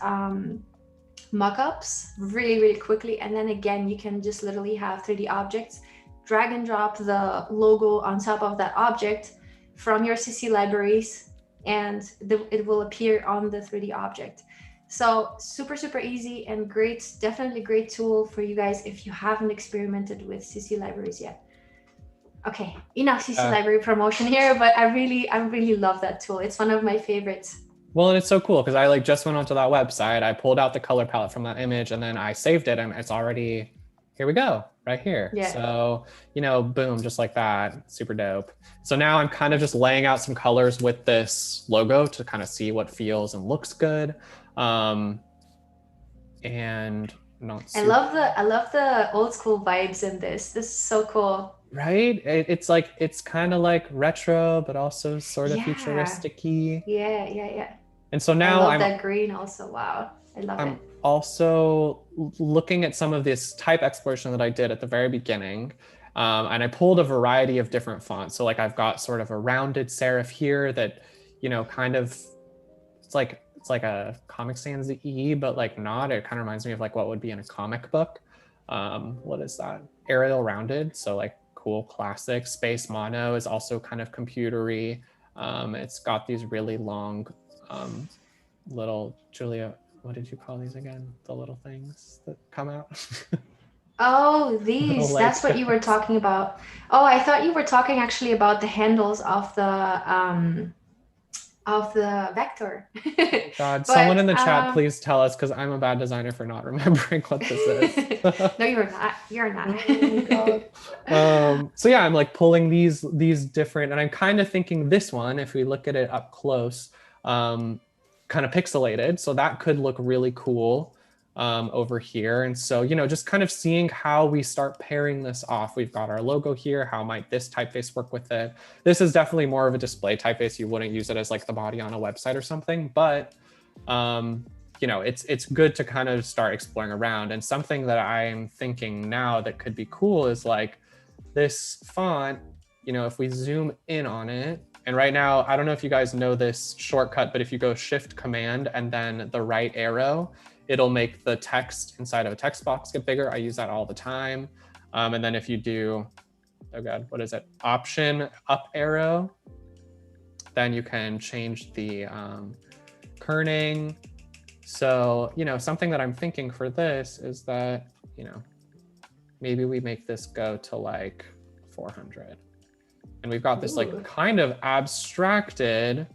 mockups really quickly, and then again you can just literally have 3D objects, drag and drop the logo on top of that object from your CC libraries, and it will appear on the 3D object. So super easy and great, definitely great tool for you guys if you haven't experimented with CC libraries yet. Okay, enough CC library promotion here, but I really love that tool. It's one of my favorites. Well, and it's so cool because I like just went onto that website, I pulled out the color palette from that image, and then I saved it, and it's already, here we go, right here. Yeah. So, you know, boom, just like that, super dope. So now I'm kind of just laying out some colors with this logo to kind of see what feels and looks good. And not super... I love the old school vibes in this. This is so cool. Right? It's like, it's kind of like retro, but also sort of futuristic-y. Yeah. And so now I love that green also. Wow, I love it. I'm also looking at some of this type exploration that I did at the very beginning. And I pulled a variety of different fonts. So like I've got sort of a rounded serif here that, you know, kind of, it's like a Comic Sans E, but like not. It kind of reminds me of like what would be in a comic book. What is that? Arial rounded. So like cool classic. Space Mono is also kind of computery. It's got these really long little, Julia, what did you call these again? The little things that come out? Oh, these, that's what you were talking about. Oh, I thought you were talking actually about the handles of the vector. God, someone in the chat, please tell us, because I'm a bad designer for not remembering what this is. No, you're not. You're not. Oh, God. So yeah, I'm like pulling these different, and I'm kind of thinking this one, if we look at it up close, kind of pixelated. So that could look really cool over here. And so, you know, just kind of seeing how we start pairing this off. We've got our logo here. How might this typeface work with it? This is definitely more of a display typeface. You wouldn't use it as like the body on a website or something, but you know, it's good to kind of start exploring around. And something that I'm thinking now that could be cool is like this font, you know, if we zoom in on it, and right now, I don't know if you guys know this shortcut, but if you go Shift Command and then the right arrow, it'll make the text inside of a text box get bigger. I use that all the time. And then if you do, oh God, what is it? Option up arrow, then you can change the kerning. So, you know, something that I'm thinking for this is that, you know, maybe we make this go to like 400. And we've got this like kind of abstracted,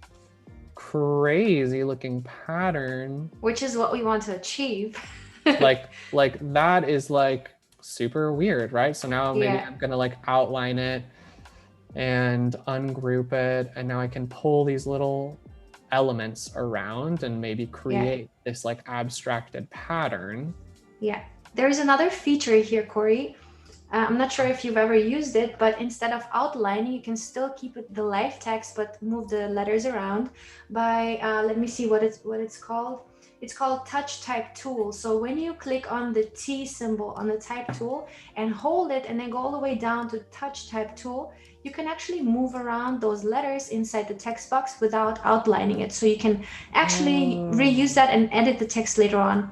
crazy looking pattern. Which is what we want to achieve. like that is like super weird, right? So now maybe I'm gonna like outline it and ungroup it. And now I can pull these little elements around and maybe create this like abstracted pattern. Yeah, there's another feature here, Cory. I'm not sure if you've ever used it, but instead of outlining, you can still keep it the live text, but move the letters around by, let me see what it's called. It's called Touch Type Tool. So when you click on the T symbol on the type tool and hold it and then go all the way down to Touch Type Tool, you can actually move around those letters inside the text box without outlining it. So you can actually reuse that and edit the text later on.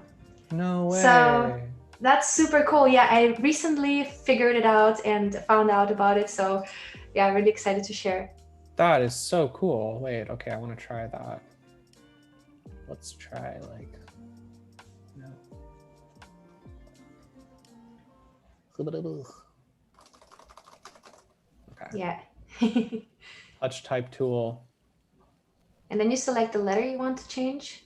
No way. So that's super cool. Yeah, I recently figured it out and found out about it. So yeah, really excited to share. That is so cool. Wait, okay, I want to try that. Let's try like, no. Okay. Yeah. Touch type tool. And then you select the letter you want to change.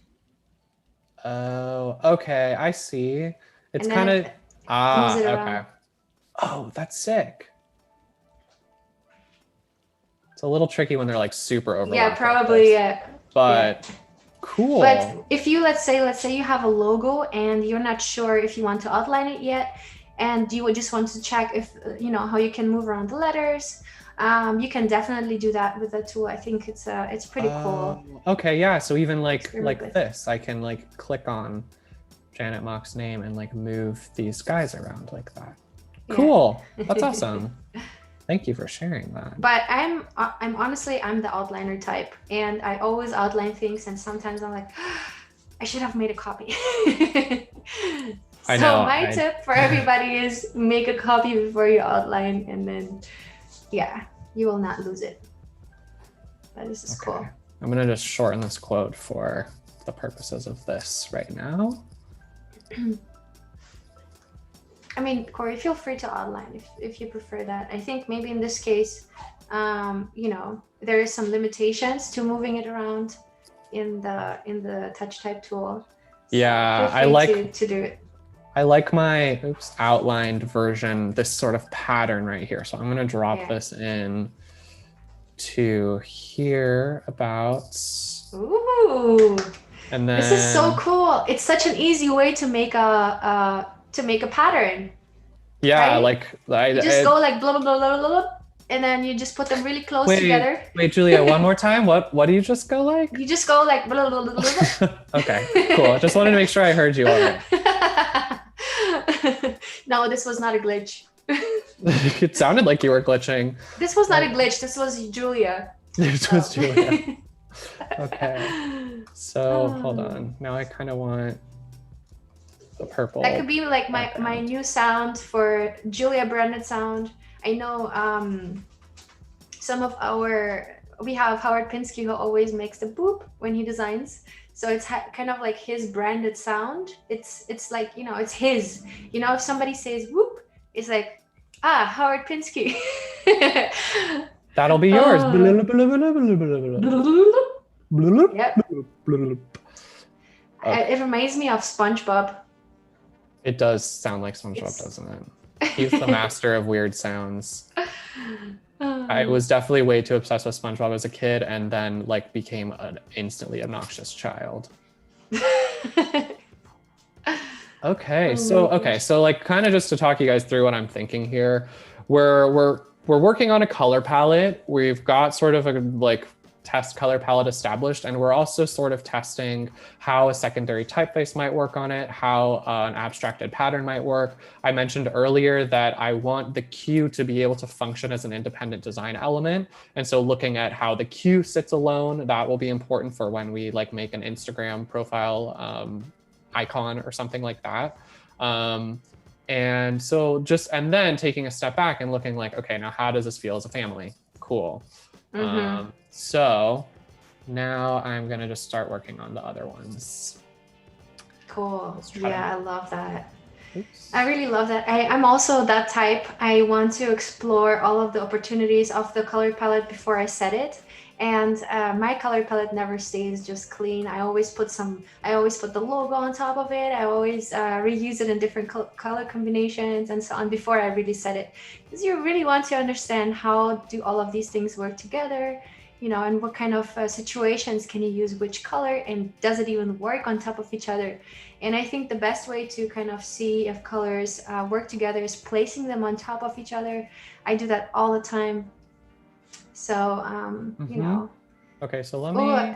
Oh, okay, I see. It's kind of, okay. Oh, that's sick. It's a little tricky when they're like super overlapped. Yeah, probably, yeah. But cool. But if you, let's say you have a logo and you're not sure if you want to outline it yet, and you would just want to check if, how you can move around the letters, you can definitely do that with the tool. I think it's pretty cool. Okay, yeah. So even like Good. this, I can like click on Janet Mock's name and like move these guys around like that. Yeah. Cool. That's awesome. Thank you for sharing that. But I'm honestly, I'm the outliner type, and I always outline things, and sometimes I'm like, I should have made a copy. I know. My tip for everybody is make a copy before you outline, and then, yeah, you will not lose it. That is just cool. I'm gonna just shorten this quote for the purposes of this right now. I mean, Cory, feel free to outline if you prefer that. I think maybe in this case, there is some limitations to moving it around in the touch type tool. So yeah, I like to do it. I like my outlined version, this sort of pattern right here. So I'm going to drop this in to here about. Ooh. And then this is so cool. It's such an easy way to make a pattern. Yeah, right? you just go like blah, blah, blah, blah, blah, and then you just put them really close together. Wait, Julia, one more time. What do you just go like? You just go like blah, blah, blah, blah, blah. Okay, cool. Just wanted to make sure I heard you all right. No, this was not a glitch. It sounded like you were glitching. This was not a glitch. This was Julia. This was Julia. Okay. So hold on. Now I kind of want the purple. That could be like my new sound for Julia branded sound. I know we have Howard Pinsky, who always makes the boop when he designs. So it's kind of like his branded sound. It's like, it's his. If somebody says whoop, it's like, Howard Pinsky. That'll be yours. Yep. It reminds me of SpongeBob. It does sound like SpongeBob, doesn't it? He's the master of weird sounds. I was definitely way too obsessed with SpongeBob as a kid, and then became an instantly obnoxious child. Okay, so kind of just to talk you guys through what I'm thinking here, we're working on a color palette. We've got sort of a test color palette established, and we're also sort of testing how a secondary typeface might work on it, how an abstracted pattern might work. I mentioned earlier that I want the queue to be able to function as an independent design element. And so looking at how the queue sits alone, that will be important for when we make an Instagram profile icon or something like that. And then taking a step back and looking okay, now how does this feel as a family? Cool. Mm-hmm. So now I'm gonna just start working on the other ones. Cool. Yeah, I love that. Oops. I really love that. I'm also that type. I want to explore all of the opportunities of the color palette before I set it. And my color palette never stays just clean. I always put the logo on top of it. I always reuse it in different color combinations and so on before I really set it. Because you really want to understand how do all of these things work together, and what kind of situations can you use which color, and does it even work on top of each other? And I think the best way to kind of see if colors work together is placing them on top of each other. I do that all the time. So, Okay, so let me.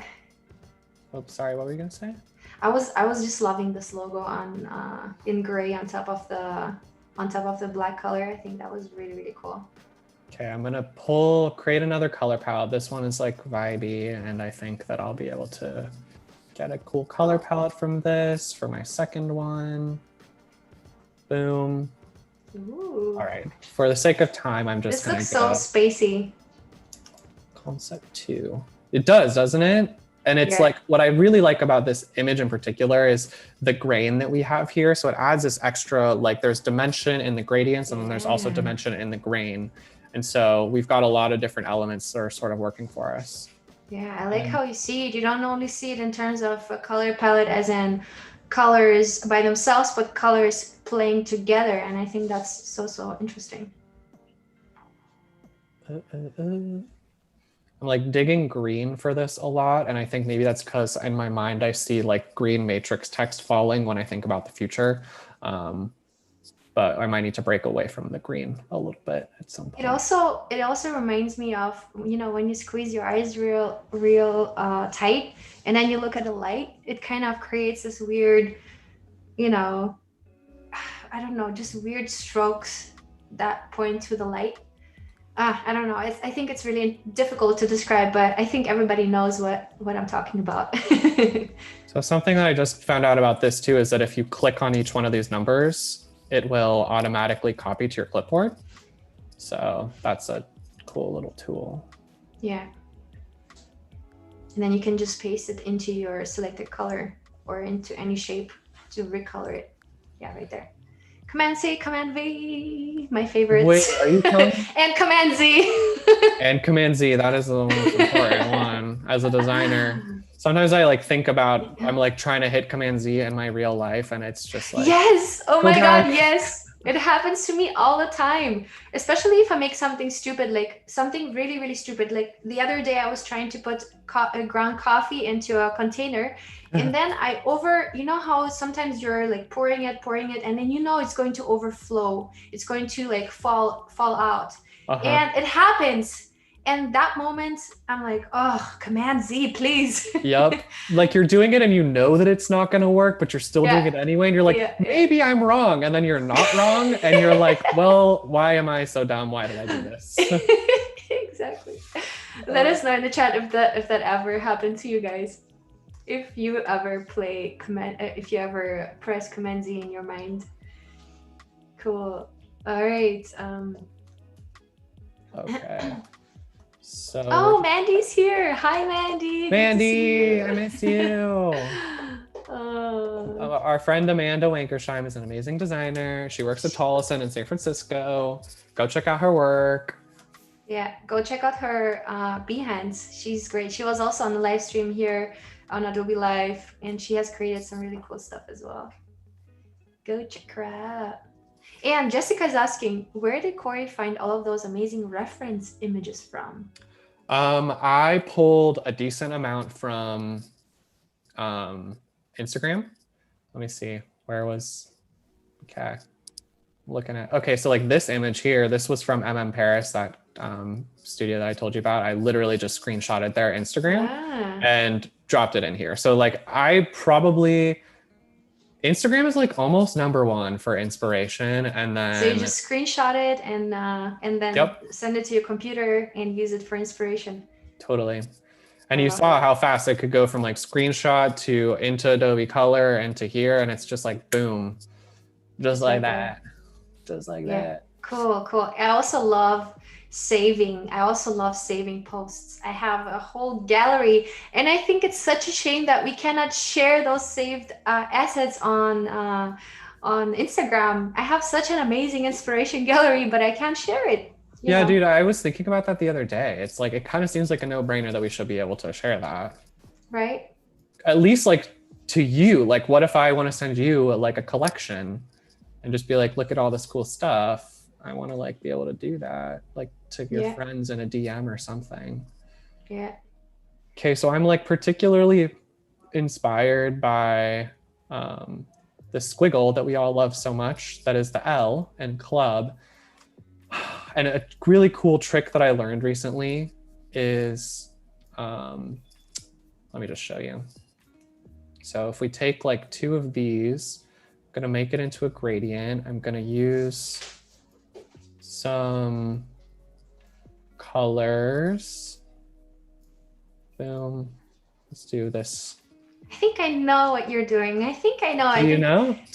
Oops, sorry. What were you gonna say? I was just loving this logo on in gray on top of the black color. I think that was really, really cool. Okay, I'm gonna create another color palette. This one is vibey, and I think that I'll be able to get a cool color palette from this for my second one. Boom. Ooh. All right. For the sake of time, I'm just gonna. This looks so spacey. Concept 2. It does, doesn't it? And it's what I really like about this image in particular is the grain that we have here. So it adds this extra, there's dimension in the gradients, and then there's also dimension in the grain. And so we've got a lot of different elements that are sort of working for us. Yeah, I like how you see it. You don't only see it in terms of a color palette as in colors by themselves, but colors playing together. And I think that's so interesting. I'm digging green for this a lot, and I think maybe that's because in my mind I see green matrix text falling when I think about the future. but I might need to break away from the green a little bit at some point. It also reminds me of, you know, when you squeeze your eyes real tight and then you look at the light, it kind of creates this weird, you know, I don't know, just weird strokes that point to the light. I don't know. I think it's really difficult to describe, but I think everybody knows what I'm talking about. So something that I just found out about this too is that if you click on each one of these numbers, it will automatically copy to your clipboard. So that's a cool little tool. Yeah. And then you can just paste it into your selected color or into any shape to recolor it. Yeah, right there. Command C, Command V, my favorites. Wait, are you telling me? And Command Z. And Command Z, that is the most important one as a designer. Sometimes I like think about, I'm like trying to hit Command Z in my real life and it's just like, yes, oh go my back. God, yes. It happens to me all the time, especially if I make something stupid, like something really, really stupid. Like the other day I was trying to put ground coffee into a container and then you know how sometimes you're like pouring it, and then you know it's going to overflow. It's going to like fall out. And it happens. And that moment, I'm like, oh, Command Z, please. Yep. Like you're doing it and you know that it's not going to work, but you're still doing it anyway. And you're like, maybe I'm wrong. And then you're not wrong. And you're like, well, why am I so dumb? Why did I do this? Exactly. Let us know in the chat if that ever happened to you guys. If you ever if you ever press Command Z in your mind. Cool. All right. Okay. So. Oh, Mandy's here. Hi, Mandy. Mandy, I miss you. Our friend Amanda Wankersheim is an amazing designer. She works at Tolleson in San Francisco. Go check out her work. Yeah, go check out her Behance. She's great. She was also on the live stream here on Adobe Live, and she has created some really cool stuff as well. Go check her out. And Jessica's asking, where did Cory find all of those amazing reference images from? I pulled a decent amount from Instagram. Let me see. Where was, okay. Looking at, okay, so like this image here, this was from Paris, that studio that I told you about. I literally just screenshotted their Instagram and dropped it in here. So like Instagram is like almost #1 for inspiration, and then so you just screenshot it and then send it to your computer and use it for inspiration. Totally. And you saw how fast it could go from like screenshot to into Adobe Color and to here, and it's just like boom, just like that, just like that. Cool. I also love saving posts. I have a whole gallery, and I think it's such a shame that we cannot share those saved assets on Instagram. I have such an amazing inspiration gallery, but I can't share it. You know? Dude, I was thinking about that the other day. It's like, it kind of seems like a no-brainer that we should be able to share that. Right. At least like to you, like what if I want to send you like a collection and just be like, look at all this cool stuff. I want to like be able to do that, like to your friends in a DM or something. Yeah. Okay, so I'm like particularly inspired by the squiggle that we all love so much. That is the L in club. And a really cool trick that I learned recently is, let me just show you. So if we take like 2 of these, I'm gonna make it into a gradient. I'm gonna use some colors. Boom. Let's do this. I think I know what you're doing. I think I know. Do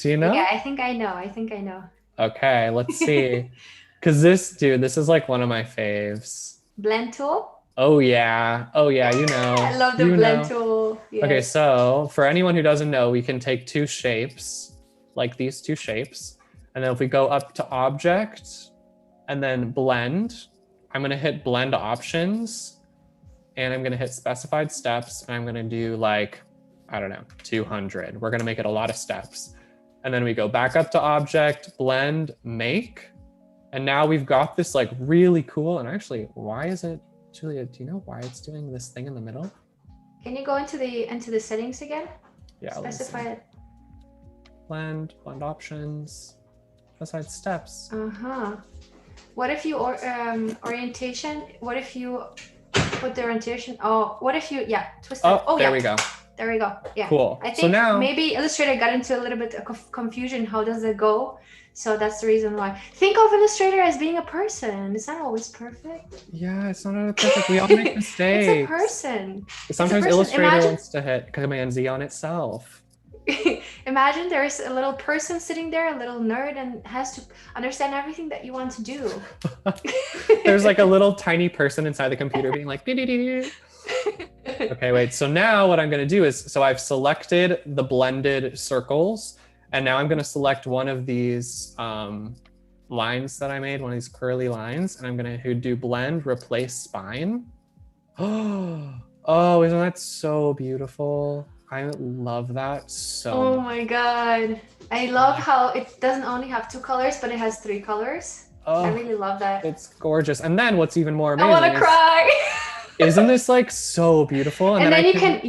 you know? Yeah, I think I know. Okay, let's see. Because this is like one of my faves. Blend tool? Oh yeah, you know. I love the blend tool. Yes. Okay, so for anyone who doesn't know, we can take 2 shapes, like these 2 shapes. And then if we go up to object and then blend, I'm gonna hit blend options and I'm gonna hit specified steps and I'm gonna do like, I don't know, 200. We're gonna make it a lot of steps. And then we go back up to object, blend, make. And now we've got this like really cool, and actually, why is it, Julia, do you know why it's doing this thing in the middle? Can you go into the settings again? Yeah. Specify it. Blend options. specified steps. What if you orientation? What if you put the orientation? Oh, what if you twist it? Oh, there we go. There we go. Yeah. Cool. I think so now, maybe Illustrator got into a little bit of confusion. How does it go? So that's the reason why. Think of Illustrator as being a person. It's not always perfect. Yeah, it's not always perfect. We all make mistakes. It's a person. Sometimes Illustrator wants to hit Command Z on itself. Imagine there's a little person sitting there, a little nerd, and has to understand everything that you want to do. There's like a little tiny person inside the computer being like, dee-dee-dee-dee. Okay, wait. So now what I'm going to do is, so I've selected the blended circles, and now I'm going to select one of these lines that I made, one of these curly lines, and I'm going to do blend, replace spine. Oh, isn't that so beautiful? I love that so much. Oh my God. I love how it doesn't only have 2 colors, but it has 3 colors. Oh, I really love that. It's gorgeous. And then what's even more amazing, I want to cry. Isn't this like so beautiful? And then you can go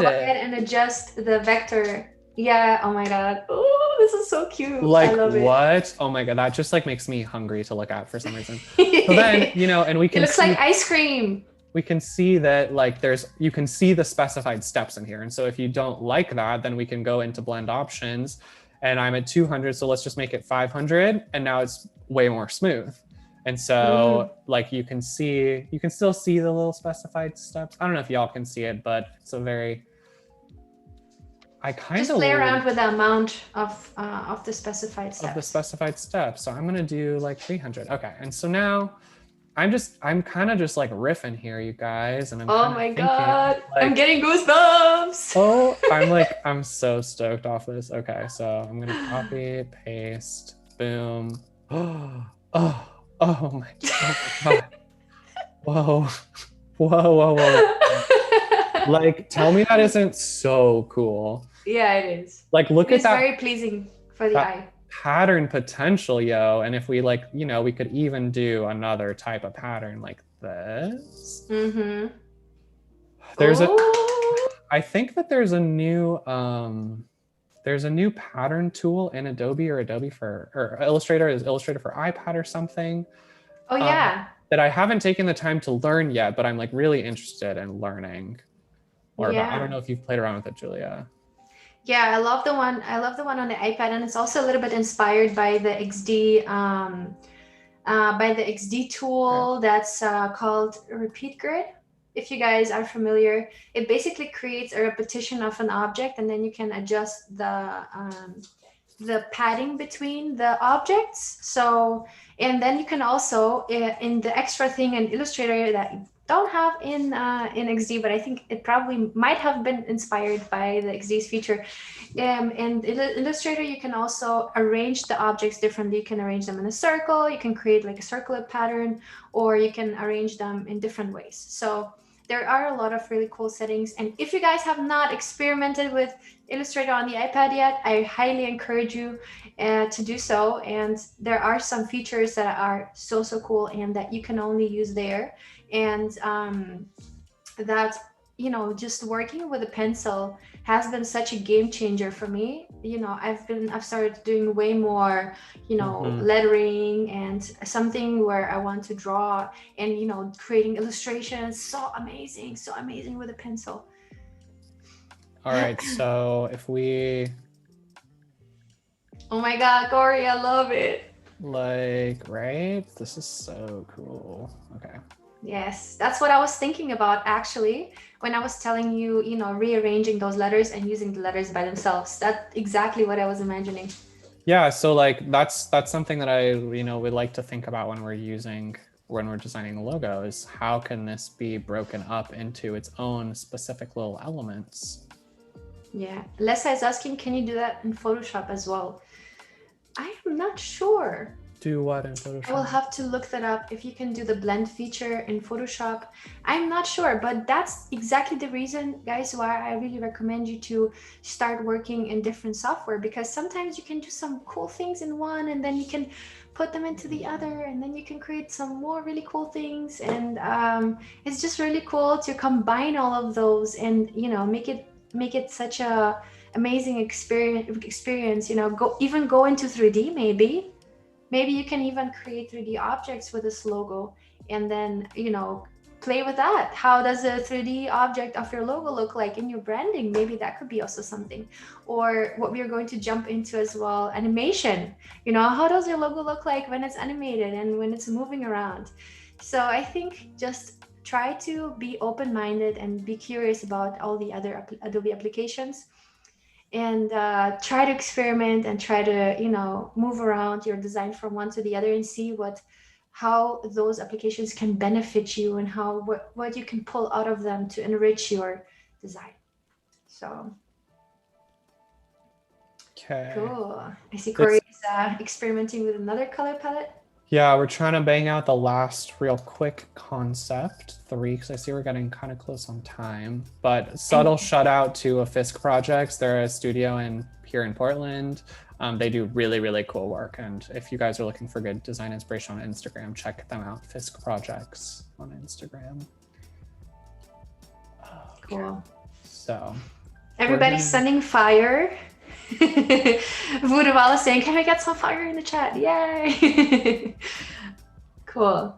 ahead and adjust the vector. Yeah, oh my God. Oh, this is so cute. Like, I love it. What? Oh my God, that just like makes me hungry to look at for some reason. So then, and we can It looks like ice cream. We can see that like you can see the specified steps in here. And so if you don't like that, then we can go into blend options, and I'm at 200. So let's just make it 500. And now it's way more smooth. And so like you can still see the little specified steps. I don't know if y'all can see it, but it's a very, I kind of just play around with the amount of the specified steps. So I'm going to do like 300. Okay. And so now I'm kind of just like riffing here, you guys. And oh my God, like, I'm getting goosebumps. Oh, I'm so stoked off this. Okay. So I'm going to copy, paste, boom. Oh my God. Whoa. Like, tell me that isn't so cool. Yeah, it is. Like, look at that. It's very pleasing for the eye. Pattern potential, yo. And if we like, we could even do another type of pattern like this. I think that there's a new pattern tool in Adobe or Illustrator. Is Illustrator for iPad or something? Oh yeah. That I haven't taken the time to learn yet, but I'm like really interested in learning more about. I don't know if you've played around with it, Julia. Yeah, I love the one on the iPad, and it's also a little bit inspired by the XD tool that's called Repeat Grid. If you guys are familiar, it basically creates a repetition of an object, and then you can adjust the padding between the objects. So, and then you can also in the extra thing in Illustrator that you don't have in XD, but I think it probably might have been inspired by the XD's feature. In Illustrator, you can also arrange the objects differently. You can arrange them in a circle. You can create like a circular pattern, or you can arrange them in different ways. So there are a lot of really cool settings. And if you guys have not experimented with Illustrator on the iPad yet, I highly encourage you to do so. And there are some features that are so cool and that you can only use there. And that, just working with a pencil has been such a game changer for me. I've started doing way more, lettering and something where I want to draw and, creating illustrations. So amazing with a pencil. All right. So if we. Oh my God, Cory, I love it. Like, right? This is so cool. Okay. Yes, that's what I was thinking about actually when I was telling you, rearranging those letters and using the letters by themselves. That's exactly what I was imagining. Yeah, so like that's something that I, would like to think about when we're designing the logo is how can this be broken up into its own specific little elements? Yeah, Lessa is asking, can you do that in Photoshop as well? I am not sure. Do what in Photoshop? I will have to look that up. If you can do the blend feature in Photoshop, I'm not sure, but that's exactly the reason, guys, why I really recommend you to start working in different software, because sometimes you can do some cool things in one and then you can put them into the other, and then you can create some more really cool things. And it's just really cool to combine all of those and, make it such a amazing experience, you know, go into 3D maybe. Maybe you can even create 3D objects with this logo and then, you know, play with that. How does a 3D object of your logo look like in your branding? Maybe that could be also something. Or what we are going to jump into as well, animation. You know, how does your logo look like when it's animated and when it's moving around? So I think just try to be open-minded and be curious about all the other Adobe applications, and try to experiment and try to, you know, move around your design from one to the other and see how those applications can benefit you and what you can pull out of them to enrich your design. So Okay. cool. I see Cory is experimenting with another color palette. Yeah, we're trying to bang out the last real quick concept, 3, because I see we're getting kind of close on time. But subtle shout out to a Fisk Projects. They're a studio here in Portland. They do really, really cool work. And if you guys are looking for good design inspiration on Instagram, check them out. Fisk Projects on Instagram. Okay. Cool. So everybody's sending fire. Voodoo is saying, can we get some fire in the chat? Yay. Cool.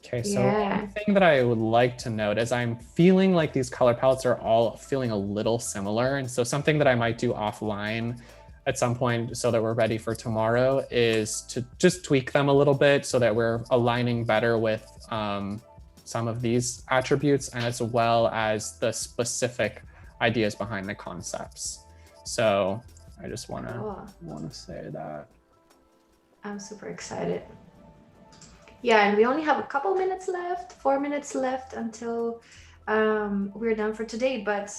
Okay, so one thing that I would like to note is I'm feeling like these color palettes are all feeling a little similar. And so something that I might do offline at some point so that we're ready for tomorrow is to just tweak them a little bit so that we're aligning better with some of these attributes, and as well as the specific ideas behind the concepts. So I just want to say that. I'm super excited. Yeah, and we only have a couple minutes left, 4 minutes left until we're done for today. But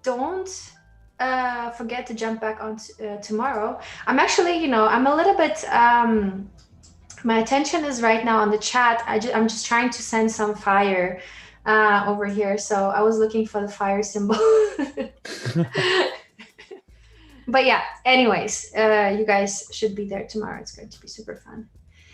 don't forget to jump back on tomorrow. I'm actually, you know, I'm a little bit, my attention is right now on the chat. I'm just trying to send some fire over here. So I was looking for the fire symbol. But yeah, anyways, you guys should be there tomorrow. It's going to be super fun.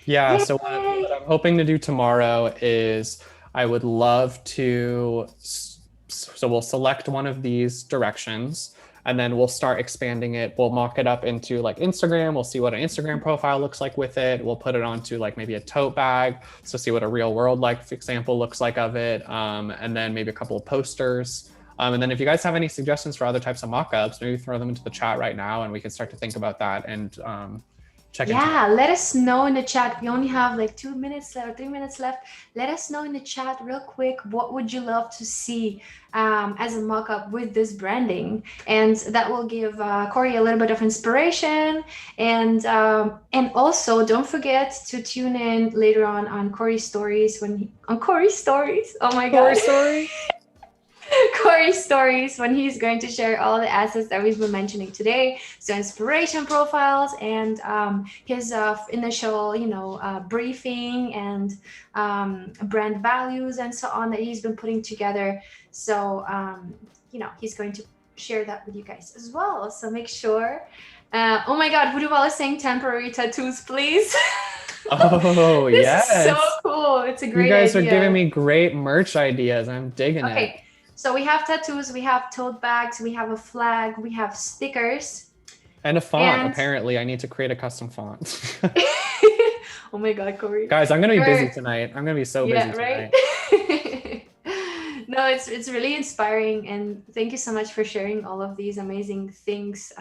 Yeah, yay! So what I'm hoping to do tomorrow is I would love to, so we'll select one of these directions and then we'll start expanding it. We'll mock it up into like Instagram. We'll see what an Instagram profile looks like with it. We'll put it onto like maybe a tote bag. So see what a real world like example looks like of it. And then maybe a couple of posters. And then if you guys have any suggestions for other types of mock-ups, maybe throw them into the chat right now and we can start to think about that and check in. Yeah, let us know in the chat. We only have like 2 minutes left or 3 minutes left. Let us know in the chat real quick, what would you love to see as a mock-up with this branding? And that will give Cory a little bit of inspiration. And also don't forget to tune in later on Cory's stories Cory's stories. Oh my God. Cory's story. Cory's stories when he's going to share all the assets that we've been mentioning today. So inspiration profiles and his initial, you know, briefing and brand values and so on that he's been putting together. So, you know, he's going to share that with you guys as well. So make sure. Oh my God, Voodoo is saying temporary tattoos, please. Oh, this yes. Is so cool. It's a great idea. You guys are giving me great merch ideas. I'm digging it. So we have tattoos, we have tote bags, we have a flag, we have stickers. And a font, apparently. I need to create a custom font. Oh my God, Cory. Guys, I'm going to be busy tonight. I'm going to be so busy tonight. No, it's really inspiring. And thank you so much for sharing all of these amazing things.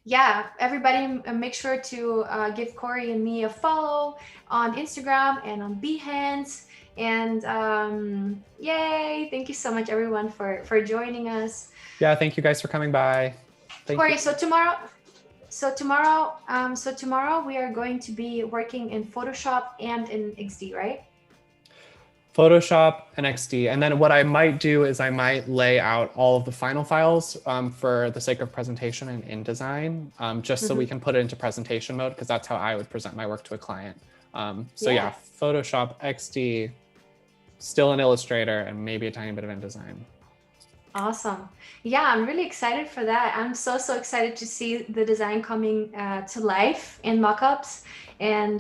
Yeah, everybody make sure to give Cory and me a follow on Instagram and on Behance. And yay, thank you so much everyone for joining us. Yeah, thank you guys for coming by. Cory, so tomorrow we are going to be working in Photoshop and in XD, right? Photoshop and XD. And then what I might do is I might lay out all of the final files for the sake of presentation and InDesign, just so we can put it into presentation mode, because that's how I would present my work to a client. So yeah, Photoshop, XD, still in Illustrator, and maybe a tiny bit of InDesign. Awesome. Yeah, I'm really excited for that. I'm so excited to see the design coming to life in mockups. And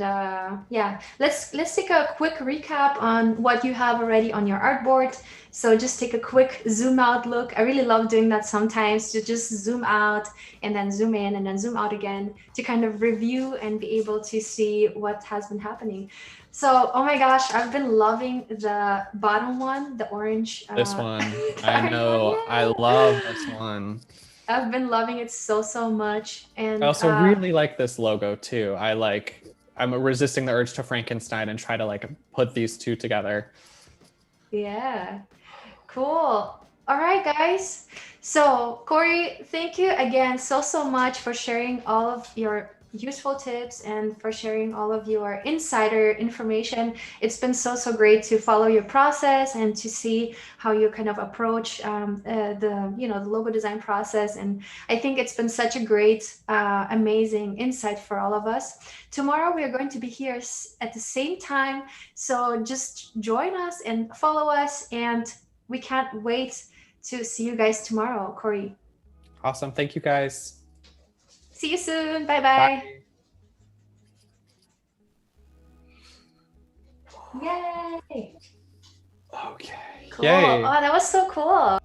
yeah, let's take a quick recap on what you have already on your artboard. So just take a quick zoom out look. I really love doing that sometimes, to just zoom out and then zoom in and then zoom out again to kind of review and be able to see what has been happening. So, oh my gosh, I've been loving the bottom one, the orange. This one, The I orange one, know, I yeah. love this one. I've been loving it so much. I And also really like this logo too. I'm resisting the urge to Frankenstein and try to like put these two together. yeah, cool. All right, guys. So, Cory, thank you again so much for sharing all of your useful tips and for sharing all of your insider information. It's been so great to follow your process and to see how you kind of approach the logo design process. And I think it's been such a great, amazing insight for all of us. Tomorrow we are going to be here at the same time, so just join us and follow us, and we can't wait to see you guys tomorrow, Cory. Awesome. Thank you guys. See you soon. Bye. Bye. Yay. Okay. Cool. Yay. Oh, that was so cool.